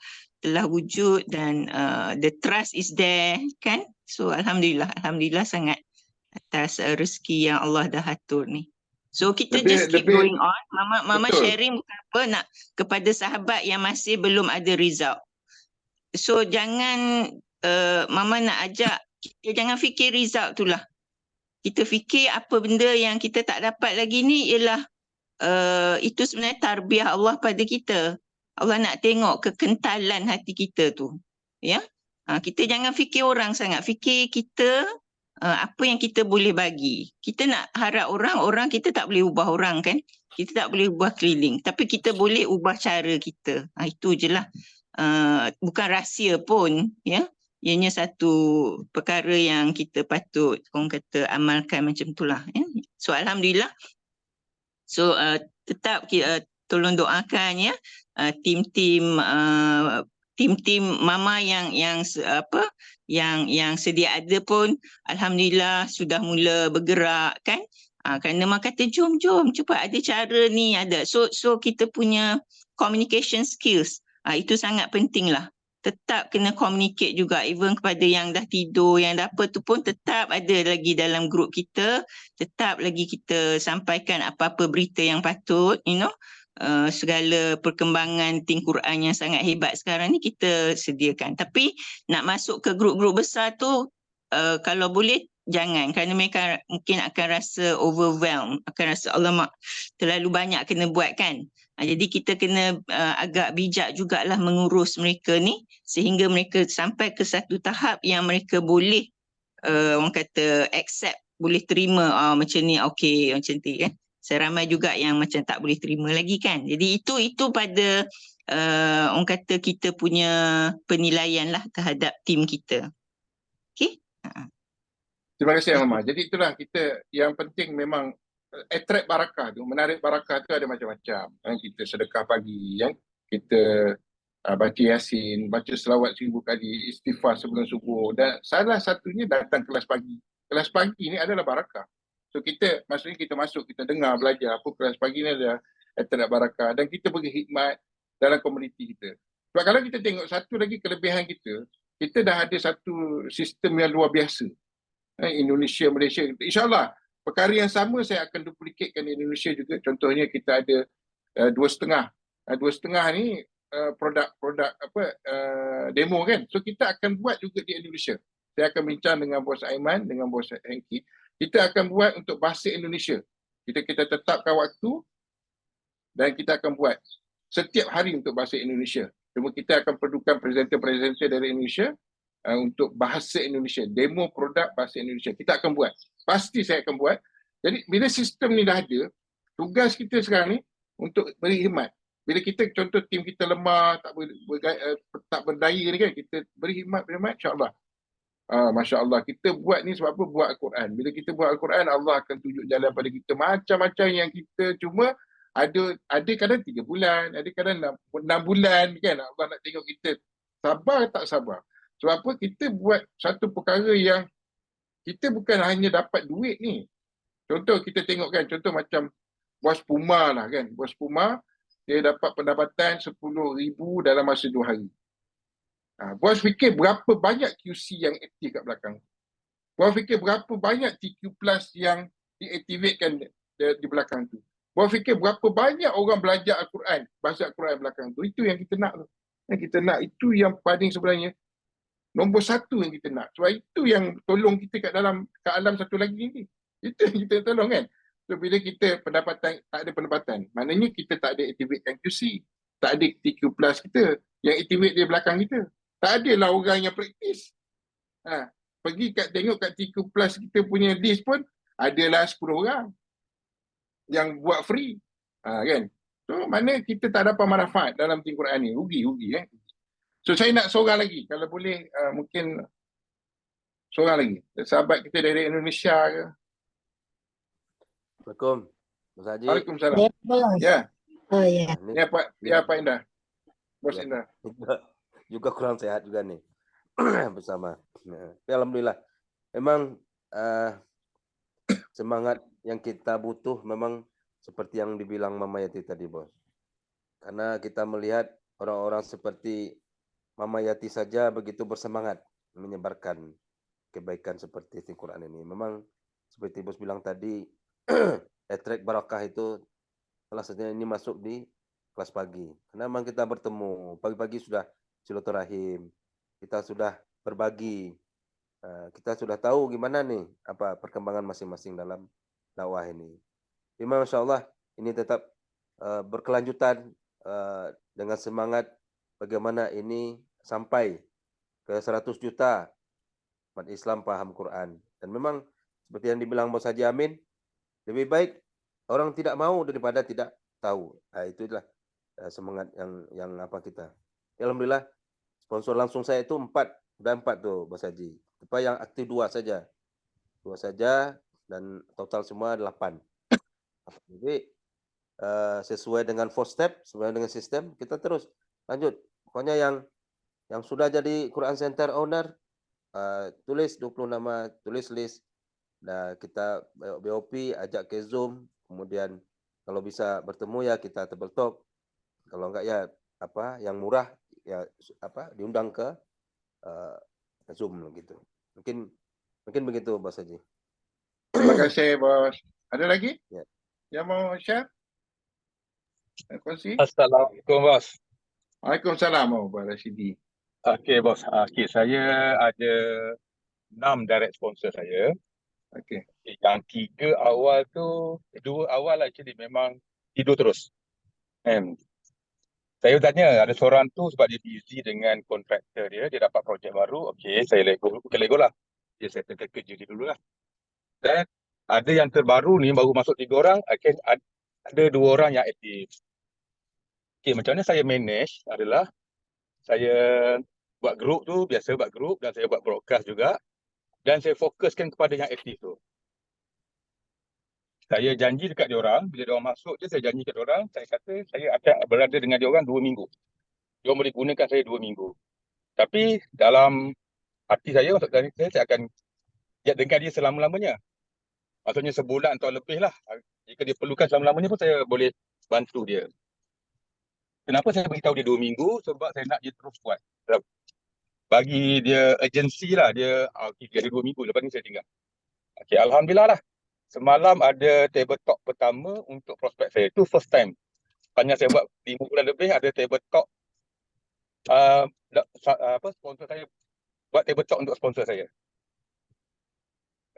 wujud dan the trust is there kan. So alhamdulillah sangat atas rezeki yang Allah dah atur ni. So kita just keep going on. Mama sharing bukan apa, nak kepada sahabat yang masih belum ada result. So jangan Mama nak ajak kita jangan fikir result tu lah. Kita fikir apa benda yang kita tak dapat lagi ni ialah itu sebenarnya tarbiyah Allah pada kita. Allah nak tengok kekentalan hati kita tu. Ya. Kita jangan fikir orang sangat. Fikir kita apa yang kita boleh bagi. Kita nak harap orang kita tak boleh ubah orang kan. Kita tak boleh ubah keliling. Tapi kita boleh ubah cara kita. Itu je lah. Bukan rahsia pun. Ya. Ianya satu perkara yang kita patut orang kata amalkan macam itulah. Ya. So alhamdulillah. So tetap tolong doakan ya tim-tim Mama yang sedia ada pun alhamdulillah sudah mula bergerak kan. Kerana Mak kata jom cepat ada cara ni ada. So kita punya communication skills itu sangat penting lah. Tetap kena communicate juga even kepada yang dah tidur, yang dah apa tu pun tetap ada lagi dalam grup kita, tetap lagi kita sampaikan apa-apa berita yang patut, segala perkembangan Tim Quran yang sangat hebat sekarang ni kita sediakan. Tapi nak masuk ke grup-grup besar tu kalau boleh jangan, kerana mereka mungkin akan rasa overwhelmed, akan rasa alamak terlalu banyak kena buat kan. Jadi kita kena agak bijak jugalah mengurus mereka ni sehingga mereka sampai ke satu tahap yang mereka boleh orang kata accept, boleh terima macam ni okey macam tu kan. Seramai juga yang macam tak boleh terima lagi kan. Jadi itu pada orang kata kita punya penilaian lah terhadap tim kita. Okey. Terima kasih Mama. Jadi itulah kita yang penting memang attract barakah tu, menarik barakah tu ada macam-macam. Kita sedekah pagi, kita baca Yasin, baca selawat 1000 kali, istighfar sebelum subuh, dan salah satunya datang kelas pagi. Kelas pagi ni adalah barakah. So maksudnya kita masuk, kita dengar, belajar apa kelas pagi ni ada attract barakah dan kita bagi hikmat dalam komuniti kita. Sebab kalau kita tengok satu lagi kelebihan kita dah ada satu sistem yang luar biasa. Indonesia, Malaysia, insyaAllah perkara yang sama saya akan duplikatkan di Indonesia juga. Contohnya kita ada 2.5. 2.5 ni produk demo kan. So kita akan buat juga di Indonesia. Saya akan bincang dengan Bos Aiman, dengan Bos Hengki. Kita akan buat untuk bahasa Indonesia. Kita tetapkan waktu dan kita akan buat setiap hari untuk bahasa Indonesia. Cuma kita akan perlukan presenter-presenter dari Indonesia untuk bahasa Indonesia, demo produk bahasa Indonesia. Kita akan buat. Pasti saya akan buat. Jadi bila sistem ni dah ada, tugas kita sekarang ni untuk beri hikmat. Bila kita contoh tim kita lemah, tak berdaya ni kan, kita beri hikmat, insya-Allah. Masya Allah, kita buat ni sebab apa? Buat Al-Quran. Bila kita buat Al-Quran, Allah akan tunjuk jalan pada kita. Macam-macam yang kita cuma ada kadang 3 bulan, ada kadang 6 bulan kan. Allah nak tengok kita sabar tak sabar. Sebab apa? Kita buat satu perkara yang kita bukan hanya dapat duit ni. Contoh kita tengok kan, contoh macam Bos Puma lah kan. Bos Puma, dia dapat pendapatan 10,000 dalam masa 2 hari. Bos fikir berapa banyak QC yang aktif kat belakang. Bos fikir berapa banyak TQ Plus yang diaktifkan di belakang tu. Bos fikir berapa banyak orang belajar Al-Quran, bahasa Al-Quran belakang tu. Itu yang kita nak tu. Yang kita nak, itu yang paling sebenarnya nombor 1 yang kita nak. Sebab itu yang tolong kita kat alam satu lagi ni. Itu yang kita tolong kan. So bila kita tak ada pendapatan, maknanya kita tak ada activatekan QC. tak ada TQ plus kita yang activate di belakang kita. Tak adalah orang yang praktis. Pergi tengok kat TQ plus kita punya list pun adalah 10 orang yang buat free. Kan? So mana kita tak dapat manfaat dalam tim Quran ni. Rugi. So saya nak seorang lagi. Kalau boleh mungkin seorang lagi. Sahabat kita dari Indonesia ke. Assalamualaikum. Bos Haji. Waalaikumsalam. Ya, bos. Ya. Oh ya. Ya Pak Indah. Bos Ya. Indah. Juga kurang sehat juga nih bersama. Tapi alhamdulillah. Memang semangat yang kita butuh memang seperti yang dibilang Mama Yati tadi, Bos. Karena kita melihat orang-orang seperti Mama Yati saja begitu bersemangat menyebarkan kebaikan seperti Al-Quran ini. Memang seperti Bos bilang tadi, attract barakah itu salah satunya ini masuk di kelas pagi. Karena memang kita bertemu, pagi-pagi sudah silaturahim, kita sudah berbagi, kita sudah tahu gimana nih apa perkembangan masing-masing dalam dakwah ini. Memang Masya Allah ini tetap berkelanjutan dengan semangat bagaimana ini sampai ke 100 juta umat Islam paham Quran. Dan memang seperti yang dibilang Bos Haji Amin, lebih baik orang tidak mau daripada tidak tahu. Itulah semangat yang apa kita. Alhamdulillah sponsor langsung saya itu 4 tuh Bos Haji. Tapi yang aktif 2 saja. 2 saja dan total semua 8. Jadi sesuai dengan 4 step, sesuai dengan sistem, kita terus lanjut. Pokoknya yang sudah jadi Quran Center owner, tulis 20 nama, tulis list. Nah, kita BOP ajak ke Zoom, kemudian kalau bisa bertemu ya kita table talk. Kalau enggak ya apa yang murah ya apa diundang ke Zoom gitu. Mungkin begitu Bos Haji. Terima kasih Bos. Ada lagi? Ya. Yang mau share? Kongsi? Assalamualaikum Bos. Waalaikumsalam Bos Rashidi. Okey Bos, saya ada 6 direct sponsor saya. Okey. Yang 3 awal tu, 2 awal actually memang tidur terus. Saya tanya ada seorang tu sebab dia busy dengan kontraktor dia dapat projek baru. Okey, saya let go lah. Dia settlekan kerja dia dulu lah. Dan ada yang terbaru ni baru masuk 3 orang, ada 2 orang yang aktif. Okey, macam mana saya manage adalah saya buat grup tu, biasa buat grup dan saya buat broadcast juga. Dan saya fokuskan kepada yang aktif tu. Saya janji dekat diorang, bila diorang masuk je, saya janji dekat diorang, saya kata saya akan berada dengan diorang 2 minggu. Diorang boleh gunakan saya 2 minggu. Tapi dalam hati saya, maksud saya akan dengan dia selama-lamanya. Maksudnya sebulan atau lebih lah. Jika dia perlukan selama-lamanya pun saya boleh bantu dia. Kenapa saya beritahu dia 2 minggu? Sebab saya nak dia terus buat. Bagi dia urgency lah, dia ada 2 minggu, lepas ni saya tinggal. Okay, Alhamdulillah lah. Semalam ada table talk pertama untuk prospek saya. Itu first time. Sepanjang saya buat 5 bulan lebih, ada table talk. Sponsor saya buat table talk untuk sponsor saya.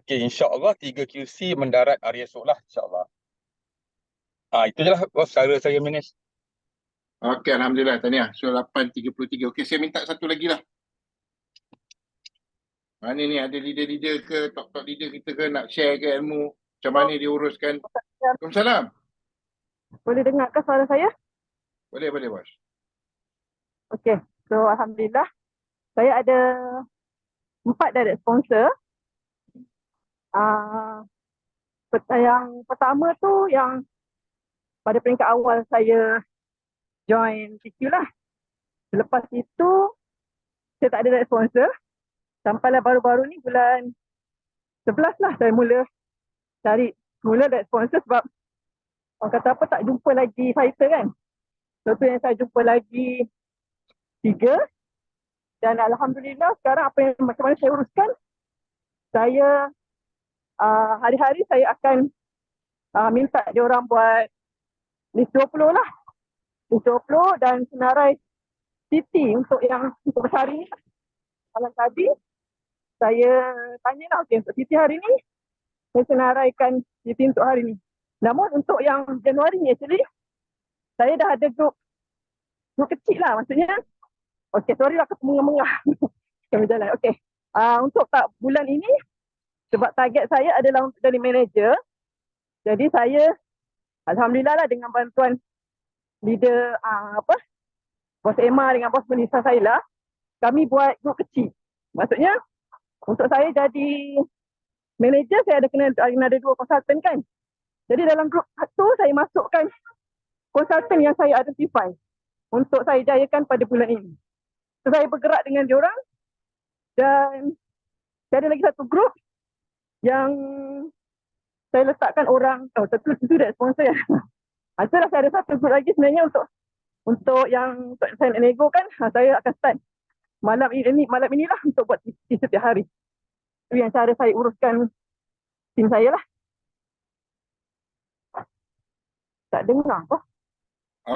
Okay, insyaAllah 3 QC mendarat hari esok lah, insyaAllah. Itu je lah, bos, cara saya manage. Okey, Alhamdulillah. Tahniah. So 8.33. Okey, saya minta satu lagi lah. Mana ni ada leader-leader ke, top-top leader kita ke nak share ke ilmu macam mana dia uruskan. Waalaikumsalam. Boleh dengar ke suara saya? Boleh bos. Okey. So Alhamdulillah. Saya ada 4 direct sponsor. Yang pertama tu yang pada peringkat awal saya join PQ lah. Selepas itu saya tak ada direct sponsor. Sampailah baru-baru ni bulan 11 lah saya mula cari direct sponsor sebab orang kata apa tak jumpa lagi fighter kan. So tu yang saya jumpa lagi 3 dan Alhamdulillah sekarang apa yang macam mana saya uruskan, saya hari-hari saya akan minta dia orang buat list 20 lah. List 20 dan senarai city untuk besar ni. Kalau tadi saya tanyalah, okey untuk city hari ni saya senaraikan city untuk hari ni. Namun untuk yang Januari ni actually saya dah ada grup grup kecil lah maksudnya. Okey, sorry lah aku mengah-mengah. Kami jalan. Okey. Untuk bulan ini, sebab target saya adalah untuk jadi manager. Jadi saya, alhamdulillah lah dengan bantuan leader bos Emma dengan bos Melissa saya lah, kami buat grup kecil. Maksudnya, untuk saya jadi manager, saya ada 2 konsultan kan. Jadi dalam grup tu, saya masukkan konsultan yang saya identify untuk saya jayakan pada bulan ini. So, saya bergerak dengan diorang dan saya ada lagi satu grup yang saya letakkan orang, tentu dah sponsor ya. Itulah saya ada satu grup lagi sebenarnya untuk yang untuk saya nak nego kan, saya akan start malam inilah untuk buat di setiap hari. Itu yang cara saya uruskan tim saya lah. Tak dengar apa?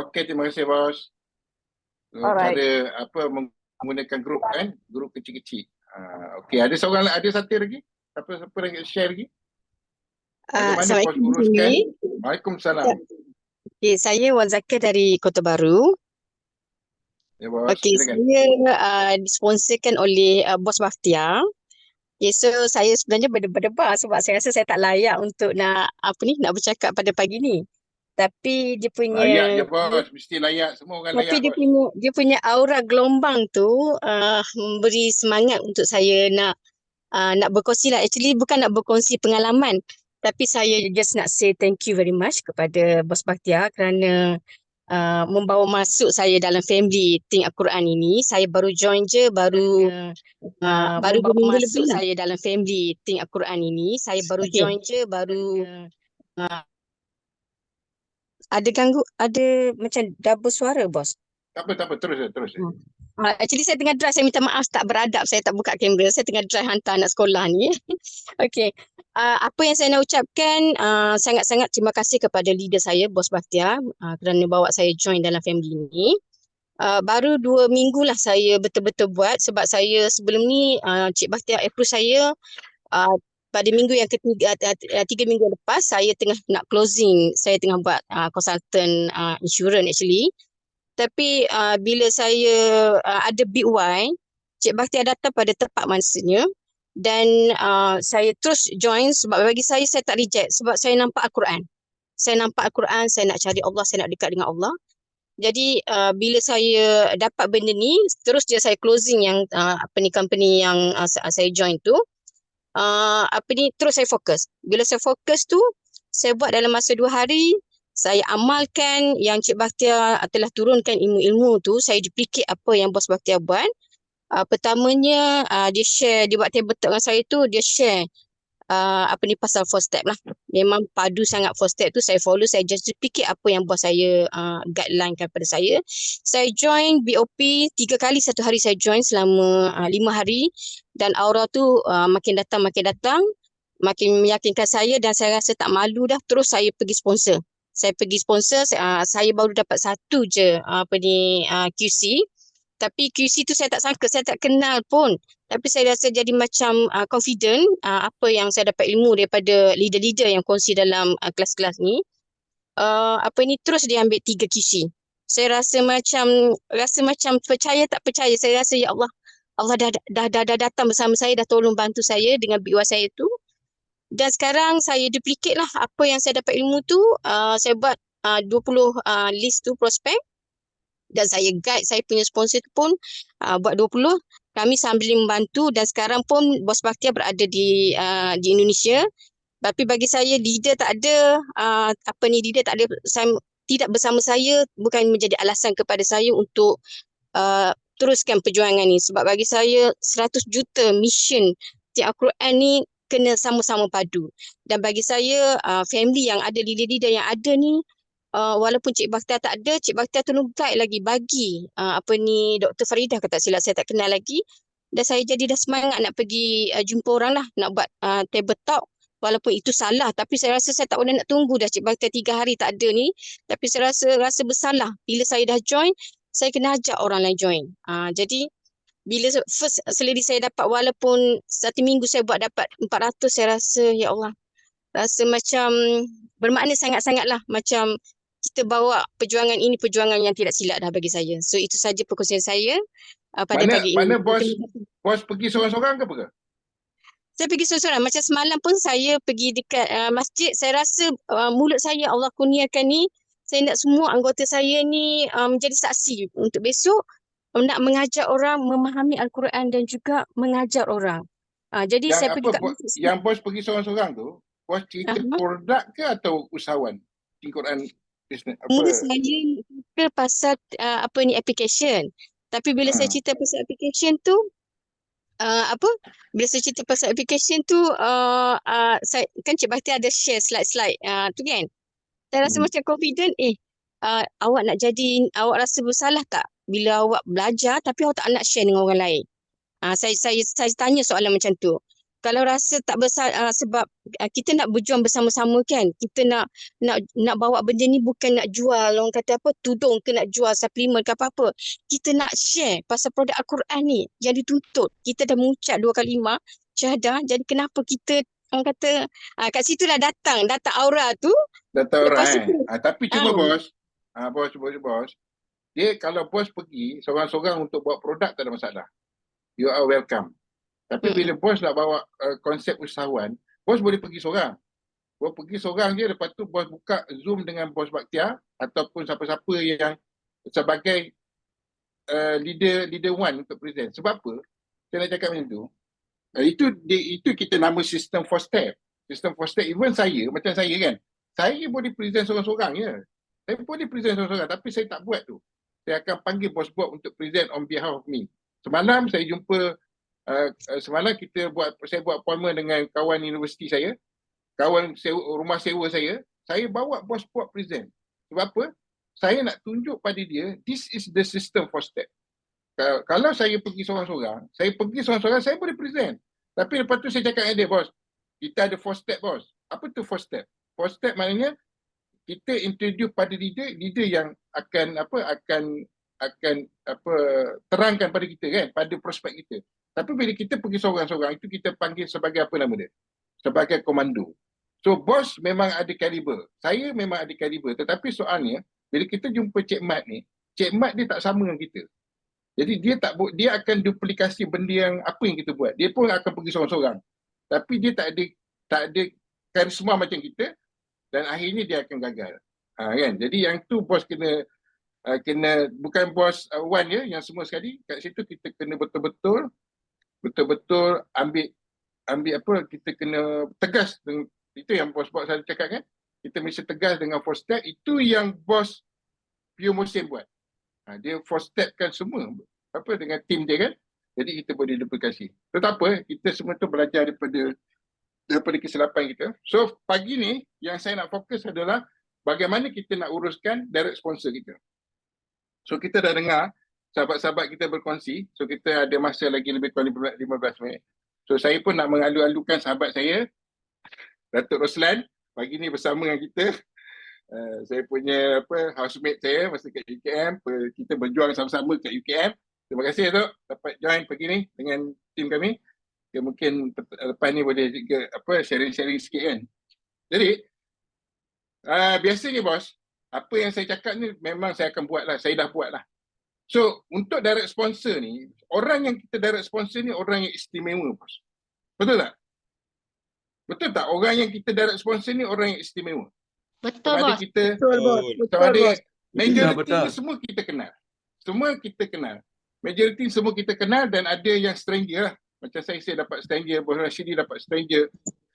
Okey, terima kasih bos. Alright. Cara menggunakan grup kan, grup kecil-kecil. Okey, ada satu lagi? Siapa yang share lagi? Bagaimana bos Assalamualaikum uruskan? Jimmy. Waalaikumsalam. Okay, saya Wan Zakir dari Kota Baru. Ya bos, Okey, silakan. saya disponsorkan oleh Bos Baftia. Okay, so saya sebenarnya berdebar sebab saya rasa saya tak layak untuk nak bercakap pada pagi ni. Tapi dia Layak je punya bos, mesti layak. Semua orang layak tapi bos. dia punya aura gelombang tu memberi semangat untuk saya nak berkongsi lah. Actually bukan nak berkongsi pengalaman, tapi saya just nak say thank you very much kepada Bos Baftia kerana membawa masuk saya dalam family Think Al-Quran ini. Saya baru join je, baru 2 minggu lebih lah. Saya dalam family Think Al-Quran ini. Saya baru join je, baru ada macam double suara bos. Tak apa, terus. Actually saya tengah drive, saya minta maaf tak beradab, saya tak buka kamera, saya tengah drive hantar anak sekolah ni. Okey. Apa yang saya nak ucapkan, sangat-sangat terima kasih kepada leader saya, Bos Baftia, kerana bawa saya join dalam family ni. Baru 2 minggu lah saya betul-betul buat sebab saya sebelum ni Cik Baftia approve saya pada minggu yang ketiga, 3 minggu lepas saya tengah nak closing, saya tengah buat consultant insurance actually. Tapi bila saya ada big why, Cik Baftia datang pada tepat masanya dan saya terus join sebab bagi saya tak reject sebab saya nampak Al-Quran. Saya nampak Al-Quran, saya nak cari Allah, saya nak dekat dengan Allah. Jadi bila saya dapat benda ni, terus je saya closing yang company yang saya join tu. Terus saya fokus. Bila saya fokus tu, saya buat dalam masa 2 hari, saya amalkan yang Cik Baftia telah turunkan ilmu-ilmu tu, saya duplicate apa yang Bos Baftia buat. Pertamanya dia share, dia buat table talk dengan saya tu, dia share pasal 4 step lah. Memang padu sangat 4 step tu, saya follow, saya just duplicate apa yang bos saya guideline pada saya. Saya join BOP 3 kali, 1 hari saya join selama 5 hari dan aura tu makin datang, makin meyakinkan saya dan saya rasa tak malu dah, terus saya pergi sponsor. Saya baru dapat 1 je QC. Tapi QC tu saya tak sangka, saya tak kenal pun. Tapi saya rasa jadi macam confident apa yang saya dapat ilmu daripada leader-leader yang kongsi dalam kelas-kelas ni. Terus dia ambil 3 QC. Saya rasa macam percaya tak percaya. Saya rasa ya Allah, Allah dah datang bersama saya, dah tolong bantu saya dengan BWA saya tu. Dan sekarang saya duplicate lah apa yang saya dapat ilmu tu. Saya buat 20 list tu prospek. Dan saya guide saya punya sponsor tu pun buat 20. Kami sambil membantu dan sekarang pun Bos Baftia berada di Indonesia. Tapi bagi saya leader tak ada tidak bersama saya bukan menjadi alasan kepada saya untuk teruskan perjuangan ni. Sebab bagi saya 100 juta mission Al-Quran ni kena sama-sama padu. Dan bagi saya family yang ada, leader-leader yang ada ni, walaupun Cik Baftia tak ada, Cik Baftia tolong guide lagi, bagi Dr. Faridah kata silap, saya tak kenal lagi. Dan saya jadi dah semangat nak pergi jumpa orang lah, nak buat table talk. Walaupun itu salah, tapi saya rasa saya tak boleh nak tunggu dah Cik Baftia 3 hari tak ada ni. Tapi saya rasa bersalah. Bila saya dah join, saya kena ajak orang lain join. Jadi bila first seledi saya dapat, walaupun 1 minggu saya buat dapat 400, saya rasa ya Allah, rasa macam bermakna sangat-sangat lah. Macam kita bawa perjuangan ini perjuangan yang tidak silap dah bagi saya. So itu saja perkongsian saya pada pagi ini. Mana bos pergi seorang-seorang ke apa ke? Saya pergi seorang-seorang. Macam semalam pun saya pergi dekat masjid. Saya rasa mulut saya Allah kurniakan ni. Saya nak semua anggota saya ni menjadi saksi untuk besok nak mengajar orang memahami Al-Quran dan juga mengajar orang. Jadi Yang saya pergi apa kat masjid. yang bos pergi seorang-seorang tu, bos cerita produk ke atau usahawan? Quran business apa? Mula saya cerita pasal application. Tapi bila saya cerita pasal application tu bila saya cerita pasal application tu saya kan Cik Bahti ada share slide-slide tu kan. Saya rasa macam confident awak nak jadi, awak rasa bersalah tak bila awak belajar tapi awak tak nak share dengan orang lain. Saya tanya soalan macam tu. Kalau rasa tak bersalah sebab kita nak berjuang bersama-sama kan. Kita nak bawa benda ni bukan nak jual orang kata apa tudung ke nak jual suplemen ke apa-apa. Kita nak share pasal produk Al-Quran ni yang dituntut. Kita dah mengucap 2 kalimah syahadah. Jadi kenapa kita orang kata kat situlah datang aura tu. Data Lepas orang tu tapi cuma bos, bos, dia kalau bos pergi seorang-seorang untuk buat produk tak ada masalah. You are welcome. Tapi bila bos nak bawa konsep usahawan, bos boleh pergi seorang. Bos pergi seorang je, lepas tu bos buka Zoom dengan bos Bakhtiar ataupun siapa-siapa yang sebagai leader one untuk present. Sebab apa? Saya nak cakap macam tu. Itu kita nama sistem 4 step. Sistem 4 step, even saya, macam saya kan, saya boleh present seorang-seorang je. Saya boleh present seorang-seorang, tapi saya tak buat tu. Saya akan panggil bos buat untuk present on behalf of me. Semalam saya jumpa, semalam saya buat appointment dengan kawan universiti saya, kawan rumah sewa saya bawa bos buat present. Sebab apa? Saya nak tunjuk pada dia, this is the system 4 step. Kalau saya pergi seorang-seorang, saya boleh present. Tapi lepas tu saya cakap dengan dia, bos, kita ada 4 step bos. Apa tu 4 step? 4 step maknanya kita introduce pada leader yang akan terangkan pada kita kan, pada prospek kita. Tapi bila kita pergi seorang-seorang, itu kita panggil sebagai apa nama dia? Sebagai komando. So bos memang ada kaliber. Saya memang ada kaliber. Tetapi soalnya, bila kita jumpa Cik Mat ni, Cik Mat dia tak sama dengan kita. Jadi dia akan duplikasi benda yang apa yang kita buat. Dia pun akan pergi seorang-seorang. Tapi dia tak ada karisma macam kita dan akhirnya dia akan gagal. Kan? Jadi yang tu bos kena bukan bos Wan ya, yang semua sekali kat situ kita kena betul-betul ambil apa, kita kena tegas. Itu yang bos saya cakap kan, kita mesti tegas dengan 4 step. Itu yang bos Pio Musim buat. Dia 4 step kan semua apa dengan tim dia kan, jadi kita boleh duplikasi. Tetapi kita semua tu belajar daripada kesilapan kita. So pagi ni yang saya nak fokus adalah bagaimana kita nak uruskan direct sponsor kita. So kita dah dengar sahabat-sahabat kita berkongsi. So kita ada masa lagi lebih kurang 15 minit. So saya pun nak mengalu-alukan sahabat saya, Datuk Roslan, pagi ni bersama dengan kita. Saya punya housemate saya masa kat UKM. Kita berjuang sama-sama kat UKM. Terima kasih Datuk dapat join pagi ni dengan tim kami. Ya, mungkin lepas ni boleh juga sharing-sharing sikit kan. Jadi biasanya bos, apa yang saya cakap ni memang saya akan buat lah. Saya dah buat lah. So untuk direct sponsor ni, orang yang kita direct sponsor ni orang yang istimewa bos. Betul tak? Betul tak? Orang yang kita direct sponsor ni orang yang istimewa. Betul bos. Betul bos. Majoriti semua kita kenal. Semua kita kenal. Majoriti semua kita kenal dan ada yang stranger lah. Macam saya dapat stranger, Bos Rashidi dapat stranger,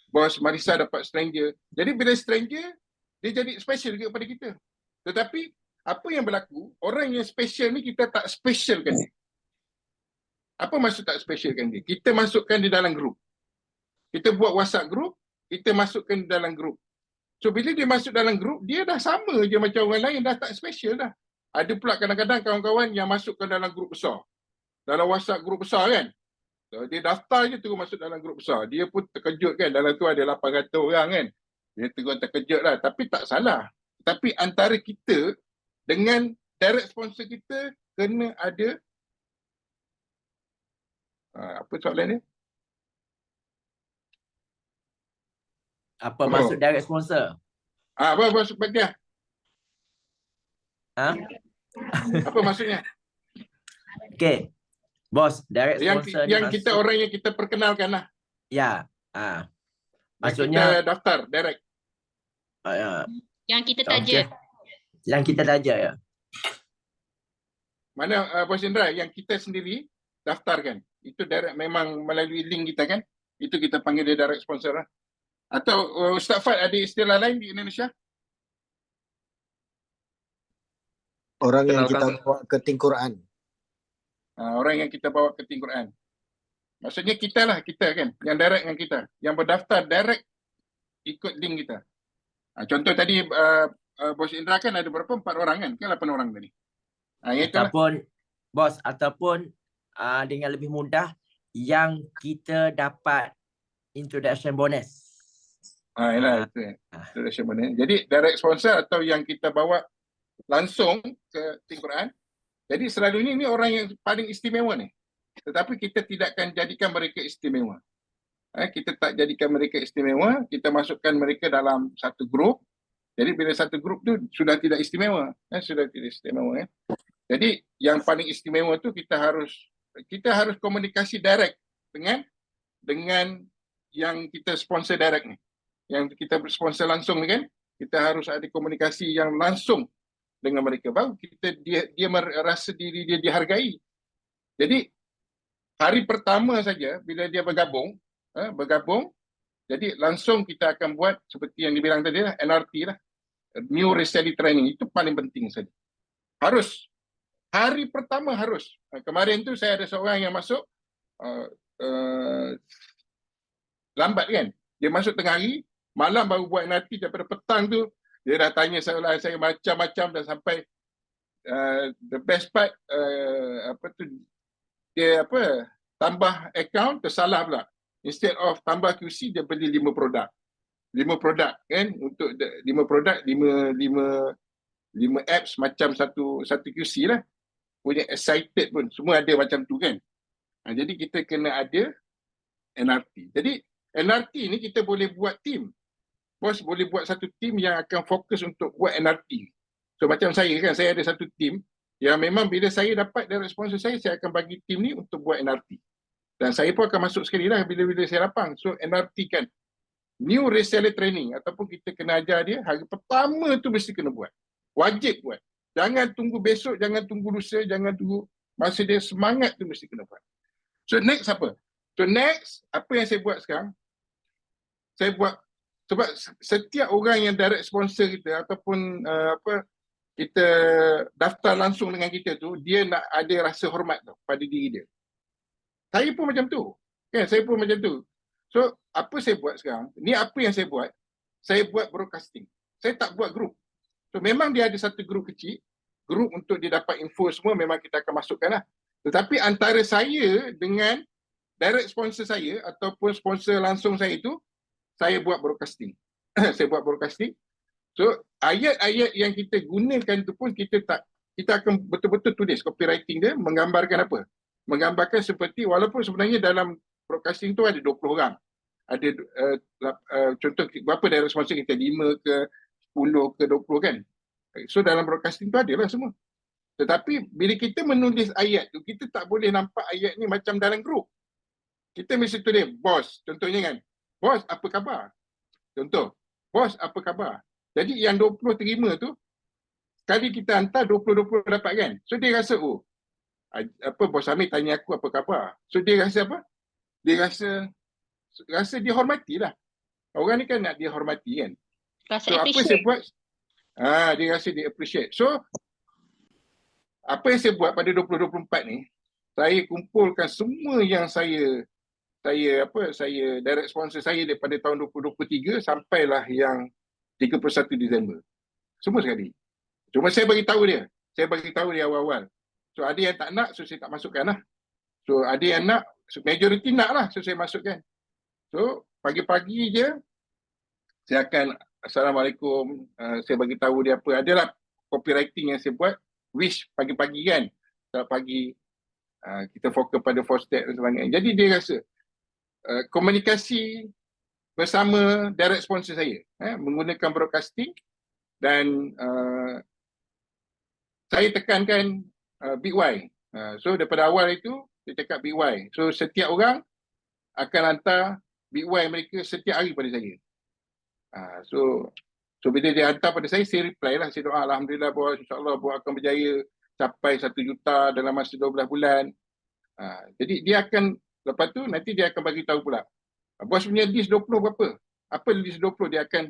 Bos Marisa dapat stranger. Jadi bila stranger, dia jadi special juga pada kita. Tetapi apa yang berlaku, orang yang special ni kita tak specialkan dia. Apa maksud tak specialkan dia? Kita masukkan di dalam grup. Kita buat WhatsApp grup, kita masukkan di dalam grup. So bila dia masuk dalam grup, dia dah sama je macam orang lain, dah tak special dah. Ada pula kadang-kadang kawan-kawan yang masuk ke dalam grup besar. Dalam WhatsApp grup besar kan. So, dia daftar je terus masuk dalam grup besar. Dia pun terkejut kan. Dalam tu ada 800 orang kan. Dia terus terkejut lah. Tapi tak salah. Tapi antara kita dengan direct sponsor kita kena ada apa soalan ni? Apa maksud direct sponsor? Apa maksud dia? Ha? Apa maksudnya? Okay. Bos, direct sponsor ni Yang kita masuk. orang yang kita perkenalkan lah. Ya. Yang Maksudnya kita daftar direct. Yang kita okey. taja. Yang kita taja ya. Mana Bos Indra, yang kita sendiri daftarkan. Itu direct, memang melalui link kita kan. Itu kita panggil dia direct sponsor lah. Atau Ustaz Fad ada istilah lain di Indonesia? Orang yang kita bawa ke tim Quran. Orang yang kita bawa ke tim Quran. Maksudnya kita lah, kita kan. Yang direct dengan kita. Yang berdaftar direct ikut link kita. Contoh tadi Bos Indra kan ada berapa? 4 orang kan? Kan 8 orang tadi. Ataupun bos, ataupun dengan lebih mudah yang kita dapat introduction bonus. Yalah, itu. Introduction bonus. Jadi direct sponsor atau yang kita bawa langsung ke tim Quran. Jadi selalunya ini orang yang paling istimewa ni. Tetapi kita tidak akan jadikan mereka istimewa. Kita tak jadikan mereka istimewa, kita masukkan mereka dalam satu grup. Jadi bila satu grup tu sudah tidak istimewa. Sudah tidak istimewa. Jadi yang paling istimewa tu kita harus komunikasi direct dengan yang kita sponsor direct ni. Yang kita sponsor langsung ni kan, kita harus ada komunikasi yang langsung dengan mereka. Baru dia merasa diri dia dihargai. Jadi hari pertama saja bila dia bergabung, jadi langsung kita akan buat seperti yang dibilang tadi lah, NRT lah, New Reselling Training. Itu paling penting saja. Harus. Hari pertama harus. Kemarin tu saya ada seorang yang masuk lambat kan. Dia masuk tengah hari, malam baru buat NRT. Daripada petang tu, dia dah tanya soalan saya macam-macam dan sampai the best part, dia tambah account tersalah pula. Instead of tambah QC, dia beli 5 produk. 5 produk kan, untuk 5 produk, 5 apps macam satu QC lah. Punya excited pun, semua ada macam tu kan. Jadi kita kena ada NRT. Jadi NRT ni kita boleh buat team. Bos boleh buat satu team yang akan fokus untuk buat NRT. So macam saya kan, saya ada satu team yang memang bila saya dapat dari sponsor saya akan bagi team ni untuk buat NRT. Dan saya pun akan masuk sekali lah bila-bila saya lapang. So NRT kan, New Reseller Training, ataupun kita kena ajar dia, hari pertama tu mesti kena buat. Wajib buat. Jangan tunggu besok, jangan tunggu lusa, jangan tunggu masa dia semangat tu mesti kena buat. So next apa? So next, apa yang saya buat sekarang? Saya buat, sebab setiap orang yang direct sponsor kita ataupun kita daftar langsung dengan kita tu, dia nak ada rasa hormat tu pada diri dia. Saya pun macam tu. Kan, saya pun macam tu. So, apa saya buat sekarang? Ni apa yang saya buat? Saya buat broadcasting. Saya tak buat grup. So, memang dia ada satu grup kecil. Grup untuk dia dapat info semua memang kita akan masukkan lah. Tetapi antara saya dengan direct sponsor saya ataupun sponsor langsung saya itu, saya buat broadcasting. Saya buat broadcasting. So, ayat-ayat yang kita gunakan tu pun kita akan betul-betul tulis copywriting dia, menggambarkan apa? Menggambarkan seperti, walaupun sebenarnya dalam broadcasting tu ada 20 orang. Ada contoh berapa direct sponsor kita, 5 ke 10 ke 20 kan. So dalam broadcasting tu adalah semua. Tetapi bila kita menulis ayat tu, kita tak boleh nampak ayat ni macam dalam grup. Kita mesti tulis, bos, contohnya kan. Bos, apa khabar? Contoh, bos, apa khabar? Jadi yang 20 terima tu, sekali kita hantar 20-20 dapat kan. So dia rasa, oh, bos Amir tanya aku apa khabar. So dia rasa apa? Dia rasa dihormati lah. Orang ni kan nak dihormati kan. Rasa so apa saya buat? Dia rasa dia appreciate. So apa yang saya buat pada 2024 ni, saya kumpulkan semua yang saya direct sponsor saya daripada tahun 2023 sampailah yang 31 Disember. Semua sekali. Cuma saya bagi tahu dia. Saya bagi tahu dia awal-awal. So ada yang tak nak, so saya tak masukkan lah. So ada yang nak, so majority nak lah, so saya masukkan. So pagi-pagi je, saya akan Assalamualaikum, saya bagi tahu dia apa. Adalah copywriting yang saya buat, wish pagi-pagi kan. Kalau pagi, kita fokus pada 4 step dan sebagainya. Jadi dia rasa, komunikasi bersama direct sponsor saya, menggunakan broadcasting dan saya tekankan Big Y. So daripada awal itu, saya cakap Big Y. So setiap orang akan hantar Big Y mereka setiap hari pada saya. So bila dia hantar pada saya reply lah. Saya doa, Alhamdulillah bos, insyaAllah bos akan berjaya capai 1 juta dalam masa 12 bulan. Jadi dia akan, lepas tu nanti dia akan bagi tahu pula. Bos punya list 20 berapa? Apa list 20 dia akan,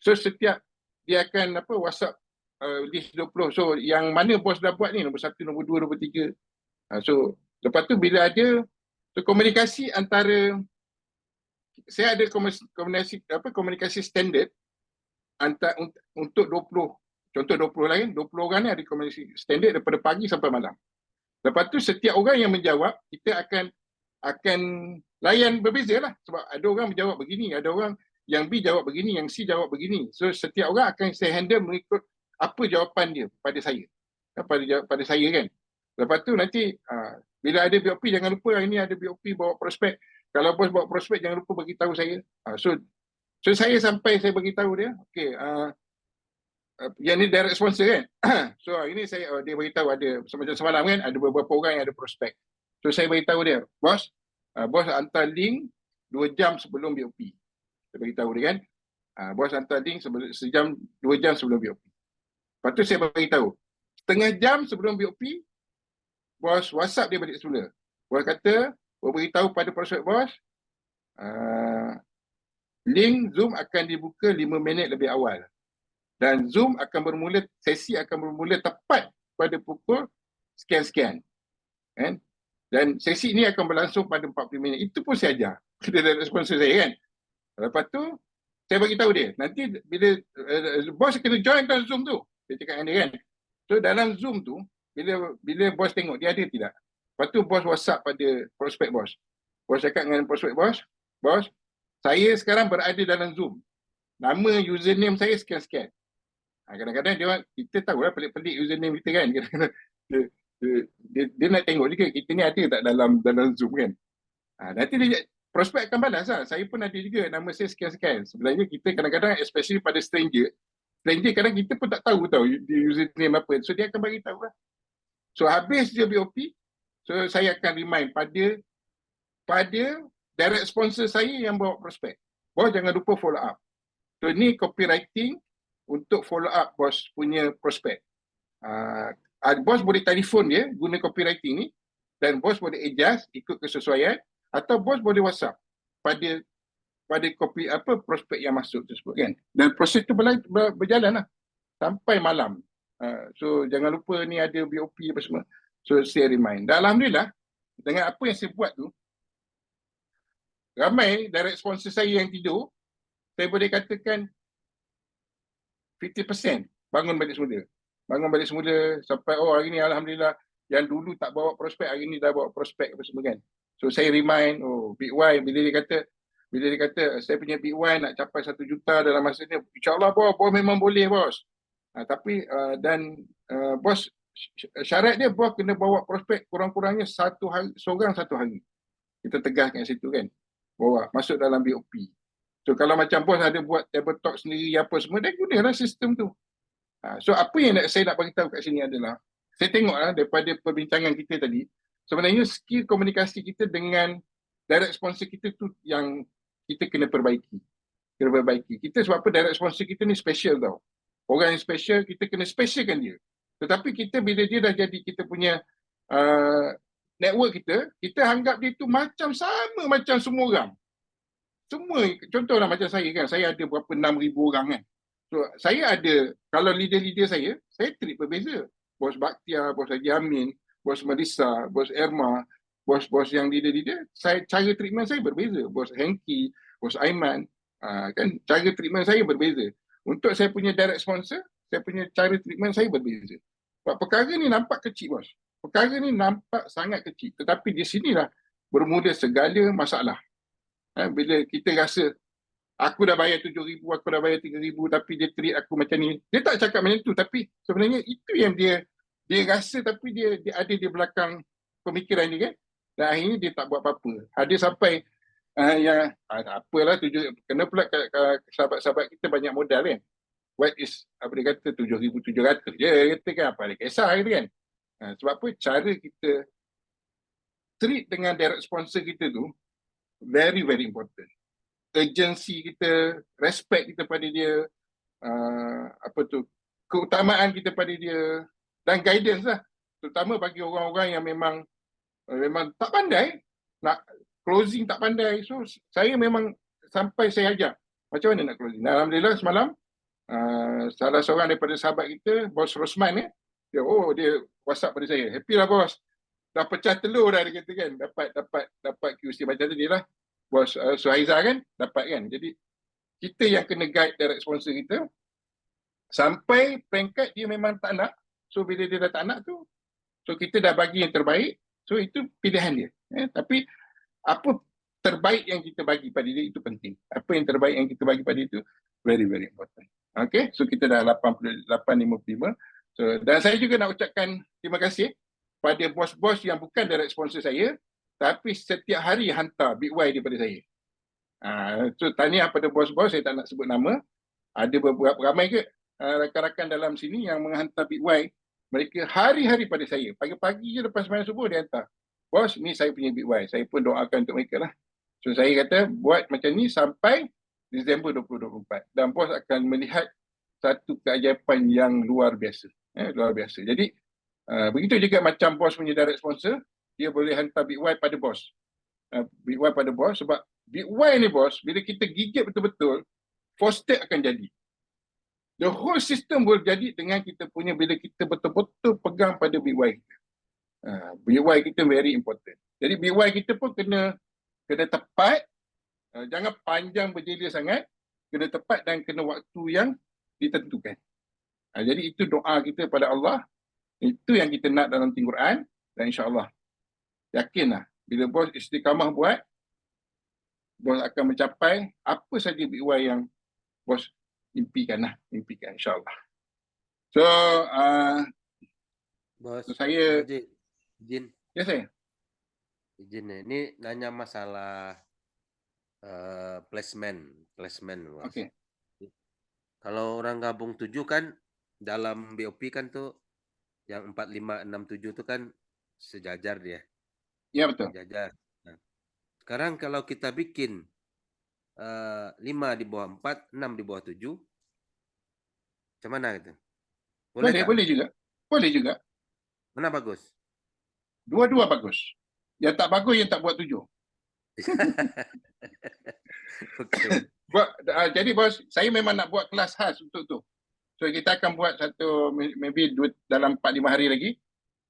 so setiap dia akan WhatsApp list 20. So yang mana bos dah buat ni, nombor 1, nombor 2, nombor 3. So lepas tu bila ada, so komunikasi antara, saya ada komunikasi standard untuk 20, contoh 20 lain, 20 orang ni ada komunikasi standard daripada pagi sampai malam. Lepas tu setiap orang yang menjawab, kita akan layan berbeza lah. Sebab ada orang menjawab begini, ada orang yang B jawab begini, yang C jawab begini. So setiap orang akan saya handle mengikut apa jawapan dia pada saya. Pada saya kan. Lepas tu nanti bila ada BOP, jangan lupa hari ni ada BOP bawa prospek. Kalau bos bawa prospek, jangan lupa bagi tahu saya. So saya sampai saya bagi tahu dia, okey, yang ni direct sponsor kan. So hari ni dia bagi tahu ada, macam semalam kan, ada beberapa orang yang ada prospek. So saya bagi tahu dia, bos hantar link 2 jam sebelum BOP. Saya bagi tahu dia kan. Bos hantar link sejam 2 jam sebelum BOP. Lepas tu saya bagi tahu, setengah jam sebelum BOP, bos WhatsApp dia balik semula. Bos kata, bos beritahu pada prospek bos, link Zoom akan dibuka 5 minit lebih awal. Dan Zoom akan bermula, sesi akan bermula tepat pada pukul sekian-sekian. Kan? Dan sesi ini akan berlangsung pada 40 minit. Itu pun saya ajar. Kita ada sponsor saya kan. Lepas tu, saya bagi tahu dia, nanti bila bos kena join dalam Zoom tu. Saya cakap dengan dia kan. So dalam Zoom tu, bila bos tengok dia ada tidak. Lepas tu bos WhatsApp pada prospek bos. Bos cakap dengan prospek bos, bos, saya sekarang berada dalam Zoom. Nama username saya sekian-sekian. Kadang-kadang kita tahu lah pelik-pelik username kita kan. Dia nak tengok juga kita ni ada tak dalam Zoom kan. Nanti prospek akan balas lah. Saya pun ada juga nama saya sekian-sekian. Sebenarnya kita kadang-kadang, especially pada stranger kadang kita pun tak tahu dia username apa. So dia akan bagi tahu lah. So habis dia BOP, so saya akan remind pada direct sponsor saya yang bawa prospek. Bos jangan lupa follow up. So ni copywriting untuk follow up bos punya prospek. Bos boleh telefon dia guna copywriting ni dan bos boleh adjust ikut kesesuaian atau bos boleh WhatsApp pada copy prospek yang masuk tersebut kan. Dan proses tu berjalan lah sampai malam. So jangan lupa ni ada BOP apa semua. So saya remind. Dan Alhamdulillah dengan apa yang saya buat tu, ramai direct sponsor saya yang tidur, saya boleh katakan 50% bangun balik semula. Bangun balik semula sampai hari ni Alhamdulillah yang dulu tak bawa prospek, hari ni dah bawa prospek apa semua kan. So saya remind, Big Y bila dia kata saya punya Big Y nak capai 1 juta dalam masa ni, insyaAllah bos memang boleh bos. Tapi bos syarat dia bos kena bawa prospek kurang-kurangnya 1 hari, seorang 1 hari. Kita tegas kat situ kan. Bawa masuk dalam BOP. So kalau macam bos ada buat table talk sendiri apa semua, dia gunalah sistem tu. So apa yang saya nak bagi tahu kat sini adalah, saya tengoklah daripada perbincangan kita tadi, sebenarnya skill komunikasi kita dengan direct sponsor kita tu yang kita kena perbaiki. Kita sebab apa direct sponsor kita ni special tau. Orang yang special, kita kena specialkan dia. Tetapi kita bila dia dah jadi kita punya network kita anggap dia tu macam sama macam semua orang. Semua, contohlah macam saya kan, saya ada berapa 6,000 orang kan. So saya ada, kalau leader-leader saya treat berbeza. Bos Bakhtiar, Bos Haji Amin, Bos Marissa, Bos Erma, bos-bos yang leader-leader, cara treatment saya berbeza. Bos Henki, Bos Aiman, kan cara treatment saya berbeza. Untuk saya punya direct sponsor, saya punya cara treatment saya berbeza. Sebab perkara ni nampak kecil bos. Perkara ni nampak sangat kecil. Tetapi di sinilah bermula segala masalah. Bila kita rasa, aku dah bayar 7,000, aku dah bayar 3,000, tapi dia treat aku macam ni. Dia tak cakap macam tu, tapi sebenarnya itu yang dia rasa, tapi dia ada di belakang pemikiran dia kan. Dan akhirnya dia tak buat apa-apa. Ada sampai yang apalah kena pula sahabat-sahabat kita banyak modal kan. what is apa dia kata 7,700 je dia kata kan, apa dia kisah gitu kan. Sebab apa cara kita treat dengan direct sponsor kita tu very very important. Urgency kita, respect kita pada dia, keutamaan kita pada dia dan guidance lah, terutama bagi orang-orang yang memang tak pandai nak closing, tak pandai. So saya memang sampai saya ajar macam mana nak closing. Alhamdulillah semalam salah seorang daripada sahabat kita, Bos Rosman dia WhatsApp pada saya, happy lah bos, dah pecah telur dah, dia kata kan, dapat QC macam tadi lah Bos Suhaiza kan, dapat kan. Jadi kita yang kena guide direct sponsor kita sampai peringkat dia memang tak nak. So bila dia dah tak nak tu, so kita dah bagi yang terbaik, so itu pilihan dia. Tapi apa terbaik yang kita bagi pada dia itu penting. Apa yang terbaik yang kita bagi pada itu very very important. Okay, so kita dah 88.55. So, dan saya juga nak ucapkan terima kasih pada bos-bos yang bukan direct sponsor saya, tapi setiap hari hantar Big Y daripada saya. So tahniah pada bos-bos, saya tak nak sebut nama. Ada beberapa ramai ke rakan-rakan dalam sini yang menghantar Big Y. Mereka hari-hari pada saya. Pagi-pagi je lepas sembahyang subuh dia hantar. Bos, ni saya punya Big Y. Saya pun doakan untuk mereka lah. So saya kata buat macam ni sampai Disember 2024. Dan bos akan melihat satu keajaiban yang luar biasa. Luar biasa. Jadi begitu juga macam bos punya direct sponsor, dia boleh hantar Big Y pada bos. Big Y pada bos sebab Big Y ni bos, bila kita gigit betul-betul, Fostech akan jadi. The whole system boleh jadi dengan kita punya, bila kita betul-betul pegang pada Big Y kita. Big Y kita very important. Jadi Big Y kita pun kena tepat, jangan panjang berjela sangat, kena tepat dan kena waktu yang ditentukan. Jadi itu doa kita pada Allah, itu yang kita nak dalam Quran, dan insya-Allah yakinlah bila bos istiqamah buat, bos akan mencapai apa saja Big Y yang bos impikan insya-Allah. So Bos, saya izin. Ya saya. Izin nih. Ini nanya masalah placement bos. Okey. Kalau orang gabung 7 kan dalam BOP kan tuh yang 4, 5, 6, 7 tuh kan sejajar dia. Ya betul. Sejajar. Nah, sekarang kalau kita bikin 5 di bawah 4, 6 di bawah 7, macam mana gitu? Boleh juga. Boleh juga. Mana bagus? Dua-dua bagus. Yang tak bagus yang tak buat 7. Okay. Jadi bos, saya memang nak buat kelas khas untuk tu. So kita akan buat satu, maybe dalam 4-5 hari lagi.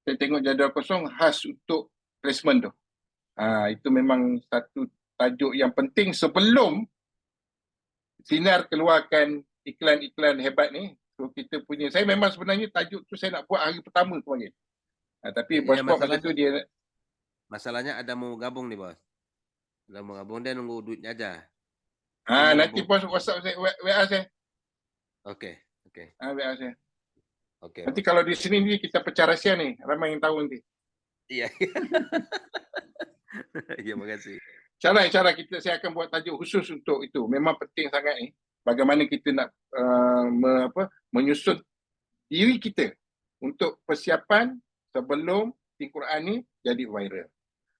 Saya tengok jadual kosong khas untuk placement tu. Itu memang satu tajuk yang penting sebelum Sinar keluarkan iklan-iklan hebat ni. So kita punya, saya memang sebenarnya tajuk tu saya nak buat hari pertama kemarin. Tapi bos masa tu dia, masalahnya ada mau gabung nih bos. Ada mau gabung, dia nunggu duitnya aja. nanti bos WhatsApp saya, WA saya. Oke. WA saya. Oke. Nanti kalau di sini ni kita pecah rahsia nih, ramai yang tahu nanti. Iya. Iya, makasih. Cara saya akan buat tajuk khusus untuk itu. Memang penting sangat ni. Bagaimana kita nak menyusun diri kita untuk persiapan sebelum Quran ni jadi viral.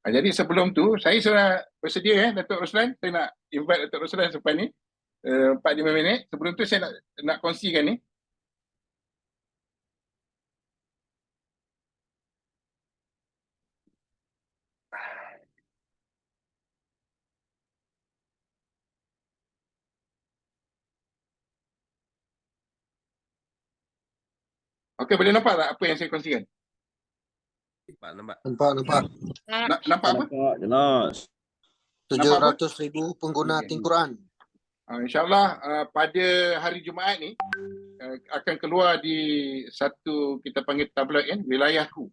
Jadi sebelum tu, saya sudah bersedia Datuk Roslan. Saya nak invite Datuk Roslan selepas ni 4-5 minit. Sebelum tu saya nak kongsikan ni. Okey, boleh nampak tak apa yang saya kongsikan? Nampak. Nampak apa? Jelas. 700,000 pengguna Quran. InsyaAllah pada hari Jumaat ni akan keluar di satu, kita panggil tabloid kan, Wilayahku.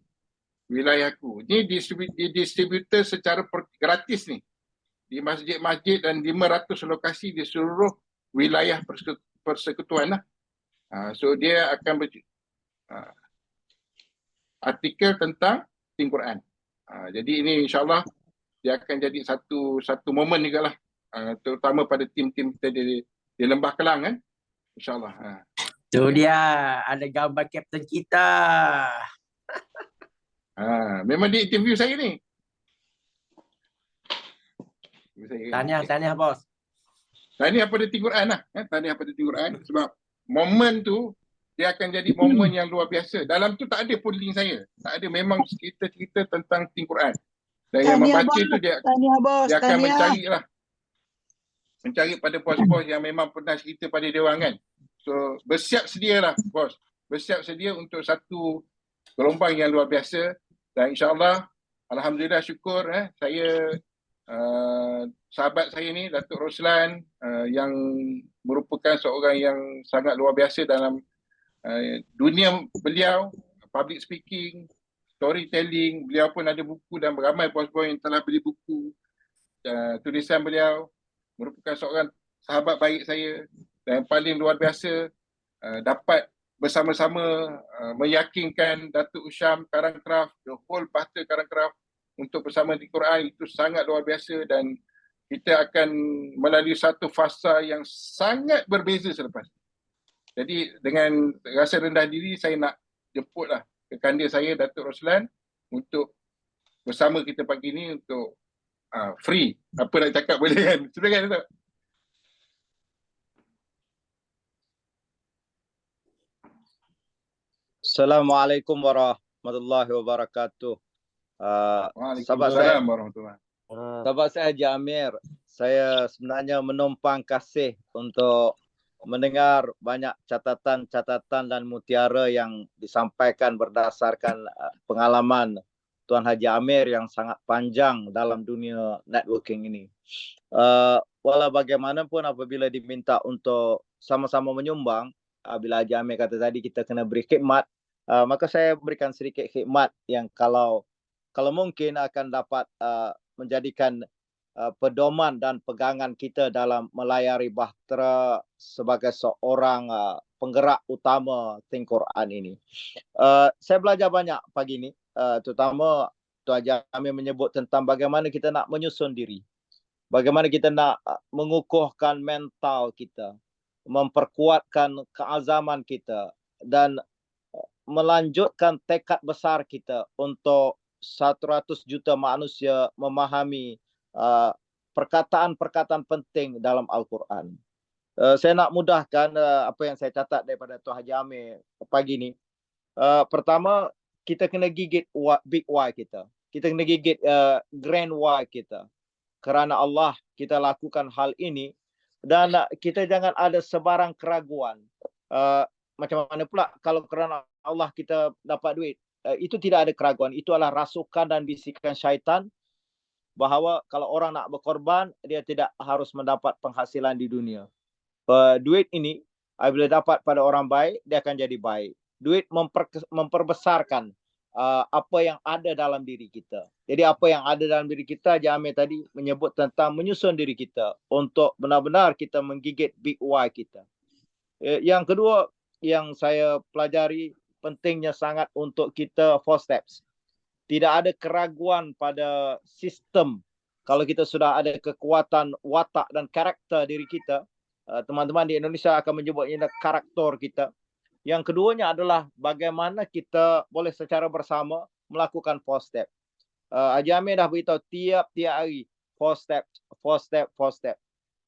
Ini distributor secara gratis ni di masjid-masjid dan 500 lokasi di seluruh wilayah persekutuan lah. So dia akan artikel tentang Quran. Jadi ini insyaAllah dia akan jadi satu momen juga lah, terutama pada tim-tim kita di Lembah Kelang kan, insyaAllah. Tu dia, ada gambar kapten kita. Memang dia interview saya ni. Tahniah bos. Tahniah pada Tinggi Quran lah. Tahniah pada Tinggi Quran. Sebab momen tu, dia akan jadi momen yang luar biasa. Dalam tu tak ada pun link saya. Tak ada, memang cerita-cerita tentang Tinggi Quran. Dan yang membaca tu dia akan mencari lah. Mencari pada bos-bos yang memang pernah cerita pada dia orang kan. So bersiap sedia lah bos. Bersiap sedia untuk satu gelombang yang luar biasa. Dan insyaAllah, alhamdulillah syukur saya sahabat saya ni Datuk Roslan yang merupakan seorang yang sangat luar biasa dalam dunia beliau, public speaking, storytelling. Beliau pun ada buku dan ramai bos-bos yang telah beli buku. Tulisan beliau merupakan seorang sahabat baik saya dan paling luar biasa dapat bersama-sama meyakinkan Datuk Usham Karangkraf, the whole party Karangkraf untuk bersama di Quran. Itu sangat luar biasa dan kita akan melalui satu fasa yang sangat berbeza selepas. Jadi dengan rasa rendah diri saya nak jemputlah kekanda saya Datuk Roslan untuk bersama kita pagi ni untuk free. Apa nak cakap boleh kan? Silakan Datuk. Assalamualaikum warahmatullahi wabarakatuh. Waalaikumsalam warahmatullahi wabarakatuh. Sahabat saya Haji Amir, saya sebenarnya menumpang kasih untuk mendengar banyak catatan-catatan dan mutiara yang disampaikan berdasarkan pengalaman Tuan Haji Amir yang sangat panjang dalam dunia networking ini. Walau bagaimanapun apabila diminta untuk sama-sama menyumbang, bila Haji Amir kata tadi kita kena beri khidmat, maka saya berikan sedikit khidmat yang kalau mungkin akan dapat menjadikan pedoman dan pegangan kita dalam melayari bahtera sebagai seorang penggerak utama Tinggi Quran ini. Saya belajar banyak pagi ini, terutama Tuan Haji Amir menyebut tentang bagaimana kita nak menyusun diri, bagaimana kita nak mengukuhkan mental kita, memperkuatkan keazaman kita dan melanjutkan tekad besar kita untuk 100 juta manusia memahami perkataan-perkataan penting dalam Al-Quran. Saya nak mudahkan apa yang saya catat daripada Tuan Haji Amir pagi ni. Pertama, kita kena gigit big why kita. Kita kena gigit grand why kita. Kerana Allah kita lakukan hal ini dan kita jangan ada sebarang keraguan. Macam mana pula kalau kerana Allah kita dapat duit? Itu tidak ada keraguan. Itu adalah rasukan dan bisikan syaitan bahawa kalau orang nak berkorban, dia tidak harus mendapat penghasilan di dunia. Duit ini, apabila dapat pada orang baik, dia akan jadi baik. Duit memperbesarkan apa yang ada dalam diri kita. Jadi apa yang ada dalam diri kita, Haji Amir tadi menyebut tentang menyusun diri kita untuk benar-benar kita menggigit big why kita. Yang kedua yang saya pelajari, pentingnya sangat untuk kita 4 steps. Tidak ada keraguan pada sistem. Kalau kita sudah ada kekuatan watak dan karakter diri kita, teman-teman di Indonesia akan menyebutnya karakter kita. Yang keduanya adalah bagaimana kita boleh secara bersama melakukan 4 step. Haji Amir dah beritahu tiap-tiap hari 4 step, 4 step, 4 step.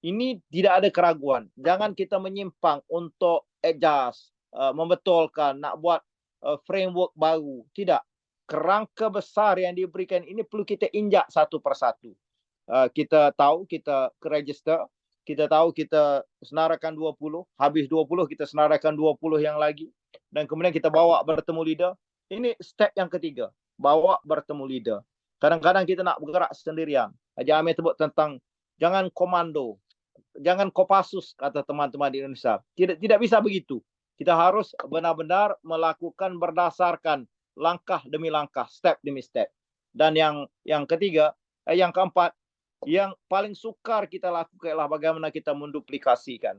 Ini tidak ada keraguan. Jangan kita menyimpang untuk adjust, membetulkan, nak buat framework baru. Tidak. Kerangka besar yang diberikan ini perlu kita injak satu persatu. Kita tahu kita register, kita tahu kita senarakan 20, habis 20 kita senarakan 20 yang lagi dan kemudian kita bawa bertemu leader. Ini step yang ketiga, bawa bertemu leader. Kadang-kadang kita nak bergerak sendirian. Haji Amir sebut tentang jangan komando, jangan Kopassus kata teman-teman di Indonesia. Tidak bisa begitu. Kita harus benar-benar melakukan berdasarkan langkah demi langkah, step demi step. Dan yang ketiga, yang keempat, yang paling sukar kita lakukan adalah bagaimana kita menduplikasikan.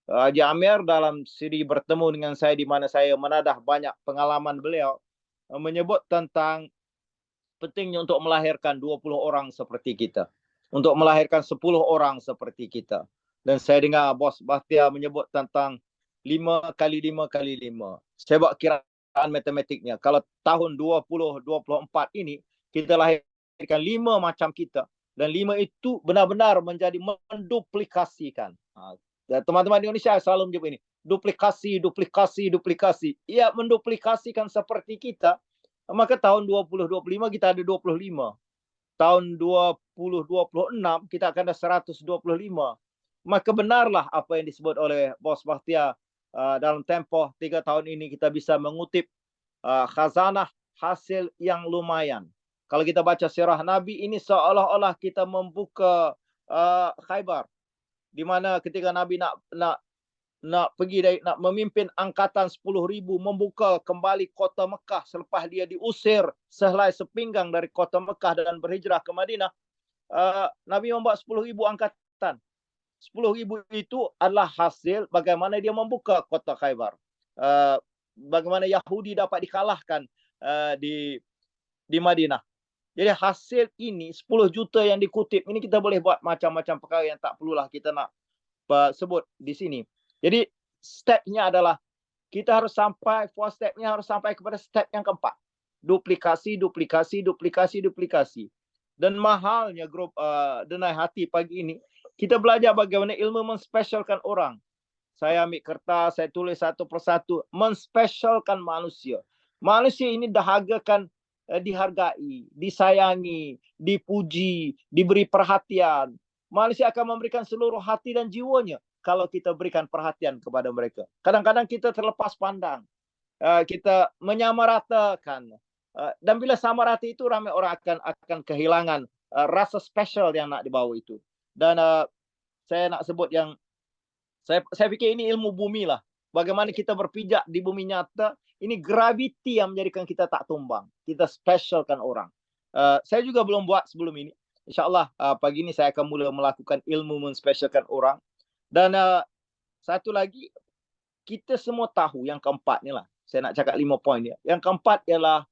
Haji Amir dalam siri bertemu dengan saya di mana saya menadah banyak pengalaman beliau, menyebut tentang pentingnya untuk melahirkan 20 orang seperti kita. Untuk melahirkan 10 orang seperti kita. Dan saya dengar Bos Bahtiar menyebut tentang 5 kali 5 kali 5. Saya buat kiraan matematiknya. Kalau tahun 2024 ini kita lahirkan 5 macam kita dan 5 itu benar-benar menjadi menduplikasikan. Teman-teman di Indonesia selalu menyebut ini. Duplikasi, duplikasi, duplikasi. Ya, menduplikasikan seperti kita. Maka tahun 2025 kita ada 25. Tahun 2026 kita akan ada 125. Maka benarlah apa yang disebut oleh Bos Bakhtiar dalam tempoh 3 tahun ini kita bisa mengutip khazanah hasil yang lumayan. Kalau kita baca sirah Nabi ini seolah-olah kita membuka Khaybar, di mana ketika Nabi nak memimpin angkatan 10,000 membuka kembali kota Mekah selepas dia diusir sehelai sepinggang dari kota Mekah dan berhijrah ke Madinah. Nabi membawa 10,000 angkatan. 10,000 itu adalah hasil bagaimana dia membuka kota Khaybar. Bagaimana Yahudi dapat dikalahkan di Madinah. Jadi hasil ini 10 juta yang dikutip ini kita boleh buat macam-macam perkara yang tak perlulah kita nak sebut di sini. Jadi stepnya adalah kita harus sampai, 4 stepnya harus sampai kepada step yang keempat. Duplikasi, duplikasi, duplikasi, duplikasi. Dan mahalnya grup Denai Hati pagi ini, kita belajar bagaimana ilmu menspesialkan orang. Saya ambil kertas, saya tulis satu persatu, menspesialkan manusia. Manusia ini dahagakan, dihargai, disayangi, dipuji, diberi perhatian. Manusia akan memberikan seluruh hati dan jiwanya kalau kita berikan perhatian kepada mereka. Kadang-kadang kita terlepas pandang. Kita menyamaratakan. Dan bila sama rata itu, ramai orang akan kehilangan rasa spesial yang nak dibawa itu. Dan saya nak sebut yang, saya fikir ini ilmu bumi lah. Bagaimana kita berpijak di bumi nyata, ini graviti yang menjadikan kita tak tumbang. Kita spesialkan orang. Saya juga belum buat sebelum ini. InsyaAllah pagi ini saya akan mula melakukan ilmu menspesialkan orang. Dan satu lagi, kita semua tahu yang keempat ni lah. Saya nak cakap 5 poin dia. Yang keempat ialah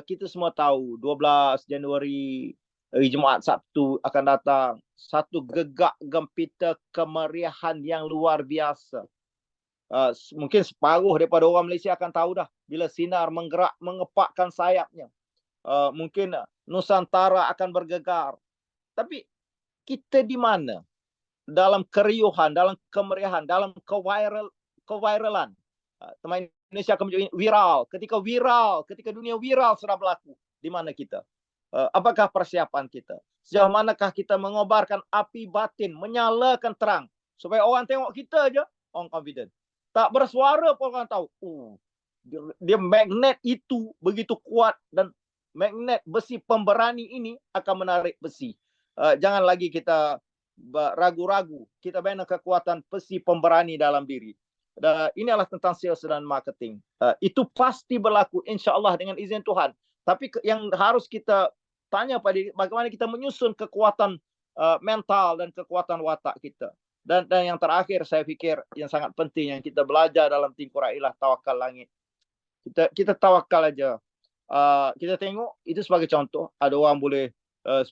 kita semua tahu 12 Januari, hari Jumaat Sabtu akan datang. Satu gegak gempita kemeriahan yang luar biasa. Mungkin separuh daripada orang Malaysia akan tahu dah. Bila sinar menggerak, mengepakkan sayapnya. Mungkin Nusantara akan bergegar. Tapi kita di mana? Dalam keriuhan, dalam kemeriahan, dalam keviralan. Teman Indonesia akan menjadi viral. Ketika dunia viral sudah berlaku. Di mana kita? Apakah persiapan kita? Sejauh manakah kita mengobarkan api batin, menyalakan terang. Supaya orang tengok kita aja, orang confident. Tak bersuara pun orang tahu. Dia magnet itu begitu kuat dan magnet besi pemberani ini akan menarik besi. Jangan lagi kita ragu-ragu. Kita bina kekuatan besi pemberani dalam diri. Ini adalah tentang sales dan marketing. Itu pasti berlaku insya-Allah dengan izin Tuhan. Tapi yang harus kita tanya pada bagaimana kita menyusun kekuatan mental dan kekuatan watak kita. Dan yang terakhir saya fikir yang sangat penting yang kita belajar dalam Tingkura ialah tawakal langit. Kita tawakal aja. Kita tengok itu sebagai contoh. Ada orang boleh 10,000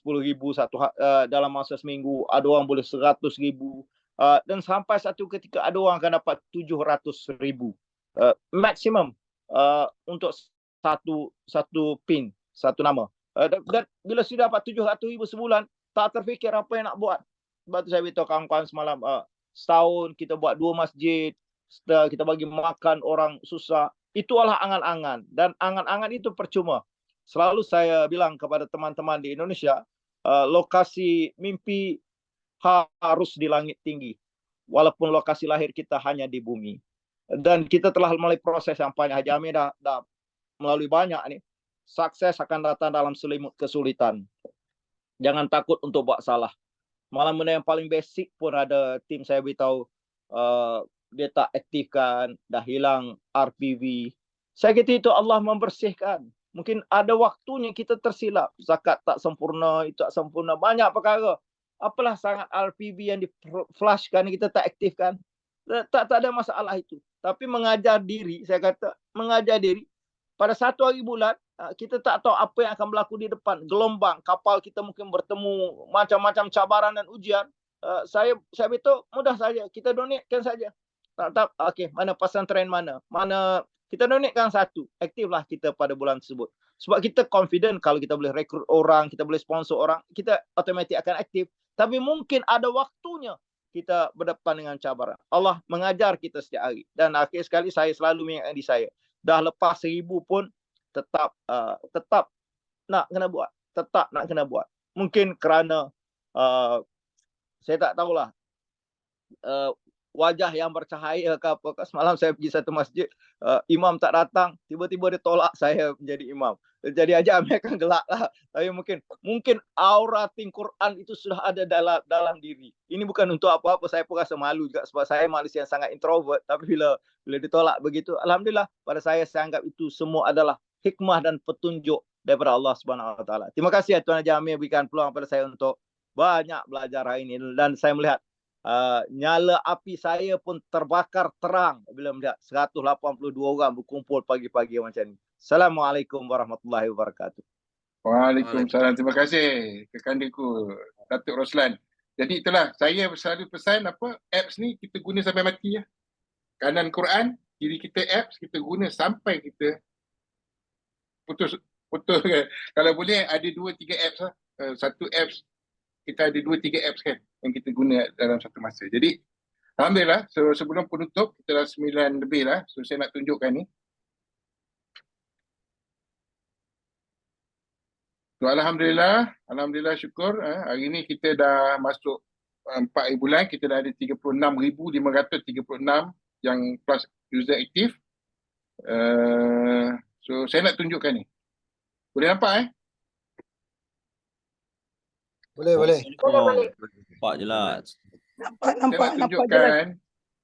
dalam masa seminggu, ada orang boleh 100,000, dan sampai satu ketika ada orang akan dapat 700,000 maksimum untuk satu pin, satu nama. Dan bila sudah dapat 700,000 sebulan, tak terfikir apa yang nak buat. Sebab tu saya beritahu kawan-kawan semalam, setahun kita buat 2 masjid, kita bagi makan orang susah. Itu adalah angan-angan, dan angan-angan itu percuma. Selalu saya bilang kepada teman-teman di Indonesia, lokasi mimpi harus di langit tinggi. Walaupun lokasi lahir kita hanya di bumi. Dan kita telah melalui proses yang panjang. Haji Amir dah melalui banyak ni. Sukses akan datang dalam selimut kesulitan. Jangan takut untuk buat salah. Malah benda yang paling basic pun ada tim saya beritahu, dia tak aktifkan, dah hilang RPV. Saya kata itu Allah membersihkan. Mungkin ada waktunya kita tersilap. Zakat tak sempurna, itu tak sempurna. Banyak perkara. Apalah sangat RPV yang di-flashkan, kita tak aktifkan. Tak ada masalah itu. Tapi mengajar diri, saya kata, mengajar diri. Pada 1 hari bulan, kita tak tahu apa yang akan berlaku di depan. Gelombang, kapal kita mungkin bertemu macam-macam cabaran dan ujian. Saya beritahu, mudah saja. Kita donatkan saja. Tak. Okey, mana pesantren mana? Mana kita donatkan satu. Aktiflah kita pada bulan tersebut. Sebab kita confident kalau kita boleh rekrut orang, kita boleh sponsor orang, kita automatik akan aktif. Tapi mungkin ada waktunya kita berdepan dengan cabaran. Allah mengajar kita setiap hari. Dan akhir sekali saya selalu mengingatkan diri saya. Dah lepas 1000 pun tetap nak kena buat. Tetap nak kena buat. Mungkin kerana saya tak tahulah wajah yang bercahaya ke apa. Semalam saya pergi satu masjid, imam tak datang, tiba-tiba dia tolak saya menjadi imam. Jadi aja Amir akan gelak lah. Tapi mungkin aura Quran itu sudah ada dalam diri. Ini bukan untuk apa-apa, saya pun rasa malu juga sebab saya manusia yang sangat introvert. Tapi bila ditolak begitu, alhamdulillah pada saya anggap itu semua adalah hikmah dan petunjuk daripada Allah Subhanahu Wa Taala. Terima kasih Tuan Haji Amir berikan peluang pada saya untuk banyak belajar hari ini, dan saya melihat nyala api saya pun terbakar terang bila melihat 182 orang berkumpul pagi-pagi macam ni. Assalamualaikum warahmatullahi wabarakatuh. Waalaikumsalam. Terima kasih kekandiku Datuk Roslan. Jadi itulah saya selalu pesan apps ni kita guna sampai mati ya. Kanan Quran, kiri kita apps, kita guna sampai kita putus. Kalau boleh ada 2-3 apps lah. Satu apps kita ada 2-3 apps kan yang kita guna dalam satu masa. Jadi alhamdulillah, sebelum penutup kita dah 9 lebih lah. So saya nak tunjukkan ni. So alhamdulillah syukur hari ni kita dah masuk 4 bulan, kita dah ada 36,536 yang plus user aktif. So saya nak tunjukkan ni. Boleh nampak Boleh. Nampak jelas. Saya nak tunjukkan.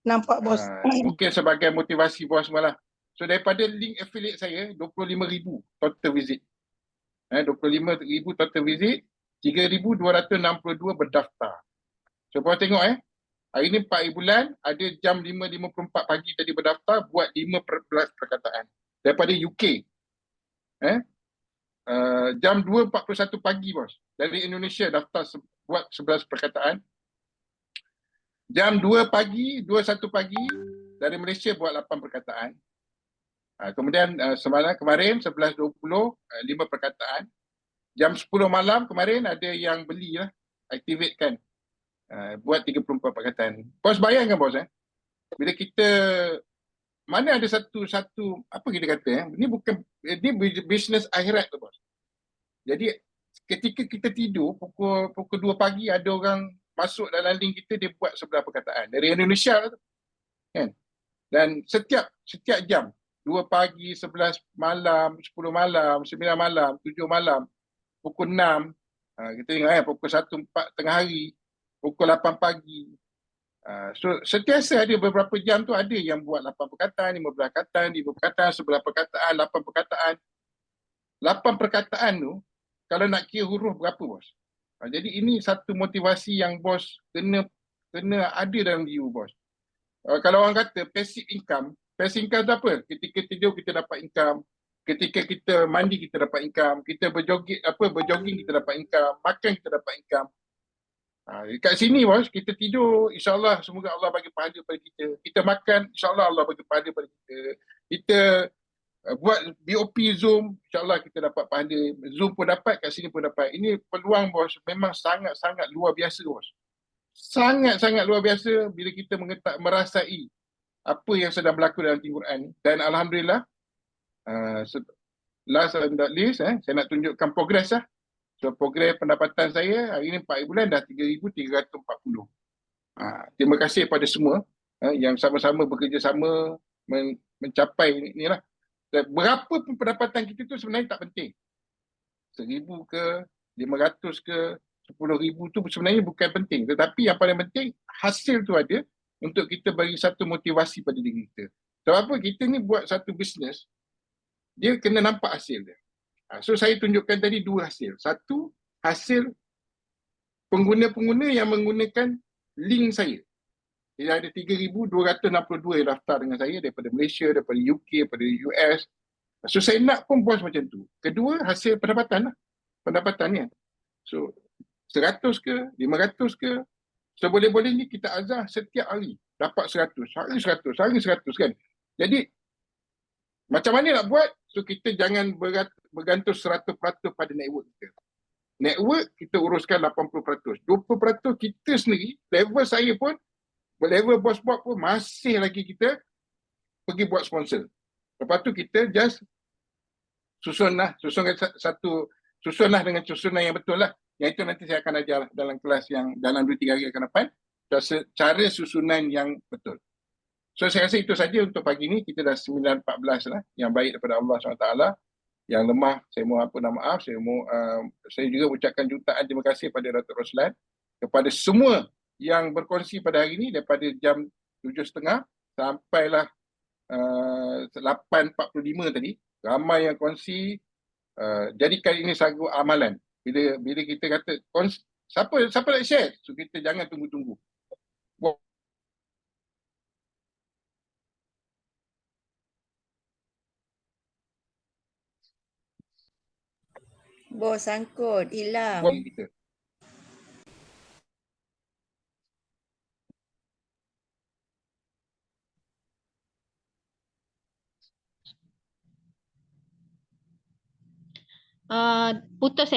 Nampak bos. Mungkin sebagai motivasi bos semua lah. So daripada link affiliate saya 25,000 total visit. 25,000 total visit, 3,262 berdaftar. So bos tengok hari ni 4 bulan, ada jam 5.54 pagi tadi berdaftar buat 15 perkataan daripada UK. Jam 2.41 pagi bos dari Indonesia daftar buat 11 perkataan. Jam 2 pagi, 21 pagi dari Malaysia buat 8 perkataan. Kemudian kemarin 11.20 5 perkataan. Jam 10 malam kemarin ada yang beli lah, activate kan. Buat 34 perkataan. Bos bayangkan bos bila kita mana ada satu apa kita kata ini bisnes akhirat tu bos. Jadi ketika kita tidur pukul 2 pagi ada orang masuk dalam link kita, dia buat 11 perkataan dari Indonesia lah tu. Kan? Dan setiap jam 2 pagi, 11 malam, 10 malam, 9 malam, 7 malam, pukul 6, kita tengok pukul 1 tengah hari, pukul 8 pagi. So sentiasa ada beberapa jam tu ada yang buat 8 perkataan, 15 perkataan, 5 perkataan, 11 perkataan, 8 perkataan. 8 perkataan tu kalau nak kira huruf berapa bos? Jadi ini satu motivasi yang bos kena ada dalam diri bos. Kalau orang kata passive income tu apa? Ketika tidur kita dapat income, ketika kita mandi kita dapat income, kita berjogging kita dapat income, makan kita dapat income. Kat sini bos, kita tidur, insyaAllah semoga Allah bagi pahala pada kita. Kita makan, insyaAllah Allah bagi pahala pada kita. Kita buat BOP Zoom, insyaAllah kita dapat pahala. Zoom pun dapat, kat sini pun dapat. Ini peluang bos memang sangat-sangat luar biasa bos. Sangat-sangat luar biasa bila kita merasai apa yang sedang berlaku dalam Quran. Dan alhamdulillah, last but not least, saya nak tunjukkan progress lah. So progres pendapatan saya hari ini 4 bulan dah 3,340. Terima kasih kepada semua yang sama-sama bekerjasama mencapai inilah. Berapa pun pendapatan kita tu sebenarnya tak penting. 1,000 ke, 500 ke, 10,000 tu sebenarnya bukan penting. Tetapi yang paling penting hasil tu ada untuk kita bagi satu motivasi pada diri kita. Sebab apa? Kita ni buat satu bisnes, dia kena nampak hasil dia. So saya tunjukkan tadi 2 hasil. Satu, hasil pengguna-pengguna yang menggunakan link saya. Jadi ada 3,262 yang daftar dengan saya daripada Malaysia, daripada UK, daripada US. So saya nak pun bos macam tu. Kedua, hasil pendapatan lah. Pendapatannya. So 100 ke, 500 ke. So boleh-boleh ni kita azah setiap hari. dapat 100, hari 100, hari 100 kan. Jadi macam mana nak buat? So kita jangan bergantung 100% pada network kita. Network kita uruskan 80%. 20% kita sendiri, level saya pun, level bos-bos pun masih lagi kita pergi buat sponsor. Lepas tu kita just susunlah dengan susunan yang betul lah. Yang itu nanti saya akan ajar dalam kelas yang dalam 2-3 hari akan depan. Cara susunan yang betul. So saya rasa itu saja untuk pagi ni. Kita dah 9.14 lah. Yang baik daripada Allah SWT. Yang lemah, saya mohon ampun dan maaf. Saya juga ucapkan jutaan terima kasih pada Datuk Roslan. Kepada semua yang berkongsi pada hari ini daripada jam 7.30 sampailah 8.45 tadi. Ramai yang kongsi. Jadikan ini satu amalan. Bila kita kata, siapa nak share? So kita jangan tunggu-tunggu. Bos sangkut, hilang. Kita. Putus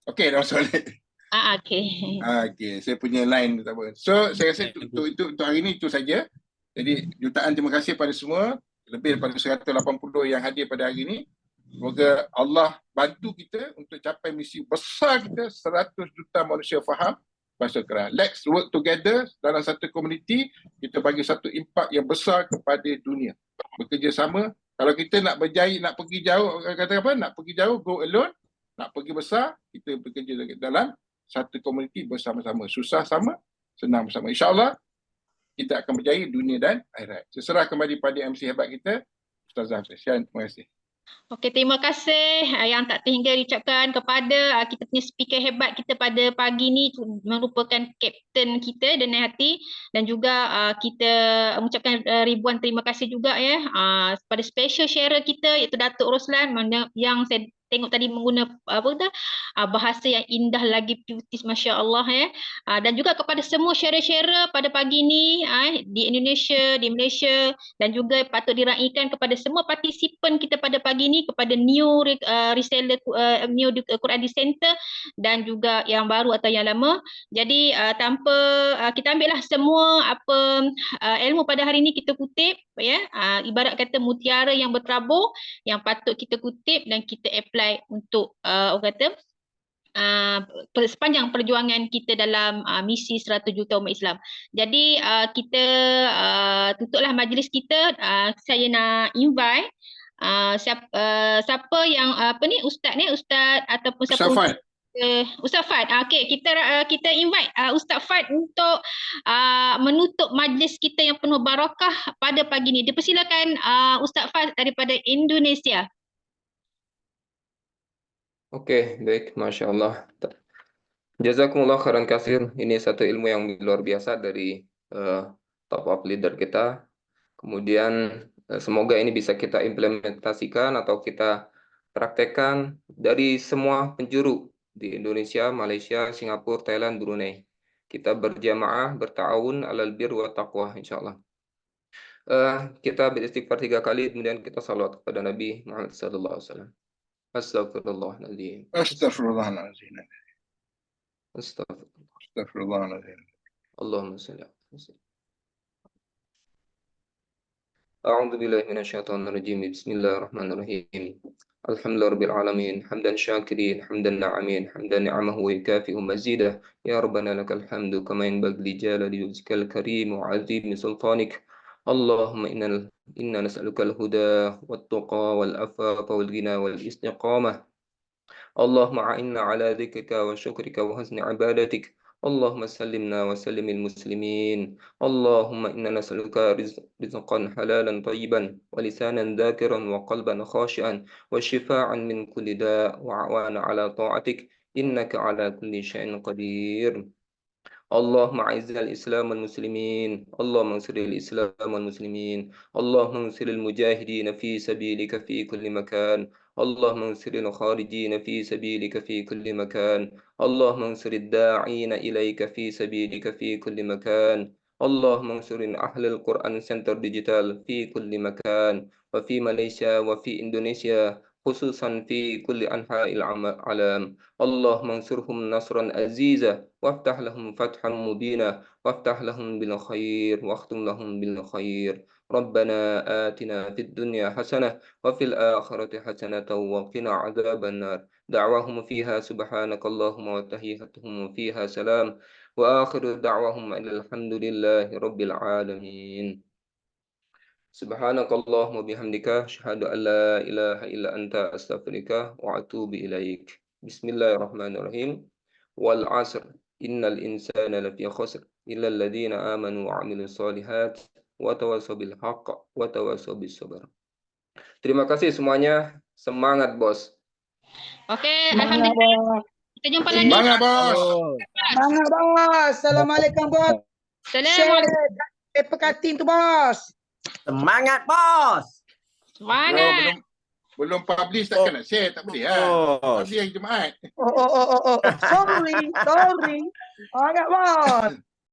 Okey, dah masuk balik. okey. Okey, saya punya line tak apa. So saya rasa untuk hari ini itu saja. Jadi jutaan terima kasih pada semua, lebih daripada 180 yang hadir pada hari ini. Semoga Allah bantu kita untuk capai misi besar kita, 100 juta manusia faham bahasa Quran. Let's work together dalam satu komuniti, kita bagi satu impak yang besar kepada dunia. Bekerjasama. Kalau kita nak berjaya, nak pergi jauh, kata apa? Nak pergi jauh, go alone. Nak pergi besar, kita bekerja dalam satu komuniti bersama-sama. Susah sama, senang bersama. InsyaAllah, kita akan berjaya dunia dan akhirat. Seserah kembali pada MC hebat kita, Ustazah Hafsian. Terima kasih. Okey, terima kasih yang tak terhingga diucapkan kepada kita punya speaker hebat kita pada pagi ni, merupakan kapten kita Denai Hati, dan juga kita mengucapkan ribuan terima kasih juga kepada special sharer kita iaitu Datuk Roslan yang saya tengok tadi mengguna bahasa yang indah lagi puitis, masya-Allah dan juga kepada semua sharer-sharer pada pagi ni di Indonesia, di Malaysia, dan juga patut diraikan kepada semua partisipan kita pada pagi ni, kepada new reseller new Quran Center dan juga yang baru atau yang lama. Jadi tanpa kita ambillah semua apa ilmu pada hari ni kita kutip ibarat kata mutiara yang berterabur yang patut kita kutip dan kita apply untuk orang kata sepanjang perjuangan kita dalam misi 100 juta umat Islam. Jadi kita tutuplah majlis kita. Saya nak invite siapa yang Ustaz ataupun siapa Ustaz Fad. Okey, kita invite Ustaz Fad untuk menutup majlis kita yang penuh barakah pada pagi ni. Dipersilakan Ustaz Fad daripada Indonesia. Okey, baik, Masya Allah. Jazakumullah khairan katsir. Ini satu ilmu yang luar biasa dari top up leader kita. Kemudian semoga ini bisa kita implementasikan atau kita praktekkan dari semua penjuru di Indonesia, Malaysia, Singapura, Thailand, Brunei. Kita berjamaah, berta'awun alal bir wa taqwa, insyaAllah. Kita beristighfar 3 kali, kemudian kita salawat kepada Nabi Muhammad SAW. Astaghfirullahaladzim. Astaghfirullahaladzim. Astaghfirullahaladzim. Allahumma salli ala Muhammad. A'udzu billahi minasyaitonir rajim. Bismillahirrahmanirrahim. Alhamdulillahirabbil alamin. Hamdan syakirin, hamdan na'amin, hamdan ni'amahu wa yukafi'u mazidah. Ya rabbana lakal hamdu kama yanbaghi li jalali wajhikal karim wa 'azimi sultanik. Allahumma inna nas'aluka al-huda wat-tuqa wal-afafa wal-ghina wal-istiqamah. Allahumma a'inna ala dhikrika wa syukrika wa husni ibadatik. Allahumma sallimna wa sallimil muslimin. Allahumma inna nas'aluka rizqan halalan tayyiban wa lisanan dhakiran wa qalban khashi'an wa shifaan min kulli da' wa awana ala ta'atik innaka ala kulli syai'in qadir. اللهم أعز الإسلام والمسلمين اللهم انصر الإسلام والمسلمين اللهم انصر المجاهدين في سبيلك في كل مكان اللهم انصر الخارجين في سبيلك في كل مكان اللهم انصر الداعين إليك في سبيلك في كل مكان اللهم انصر أهل القرآن سنتر ديجيتال في كل مكان وفي ماليزيا وفي إندونيسيا خصوصا في كل أنحاء العالم اللهم انصرهم نصرا عزيزا وافتح لهم فتحا مبينا وافتح لهم بالخير واختم لهم بالخير ربنا آتنا في الدنيا حسنة وفي الآخرة حسنة وقنا عذاب النار دعواهم فيها سبحانك اللهم وتحيتهم فيها سلام وآخر دعواهم أن الحمد لله رب العالمين سبحانك اللهم وبحمدك أشهد أن لا إله إلا أنت أستغفرك وأتوب إليك بسم الله الرحمن الرحيم والعصر إن الإنسان لفي خسر إلا الذين آمنوا وعملوا الصالحات watawasau bil haqq watawasau bis sabr. Terima kasih semuanya. Semangat, Bos. Okey, alhamdulillah. Kita jumpa lagi. Semangat, Bos. Semangat, Bos. Assalamualaikum, Bos. Assalamualaikum. Paper cutting tu, Bos. Semangat, Bos. Semangat. Belum publish takkan nak share, tak boleh lah. Publish hari Jumaat. Sorry. Semangat, Bos.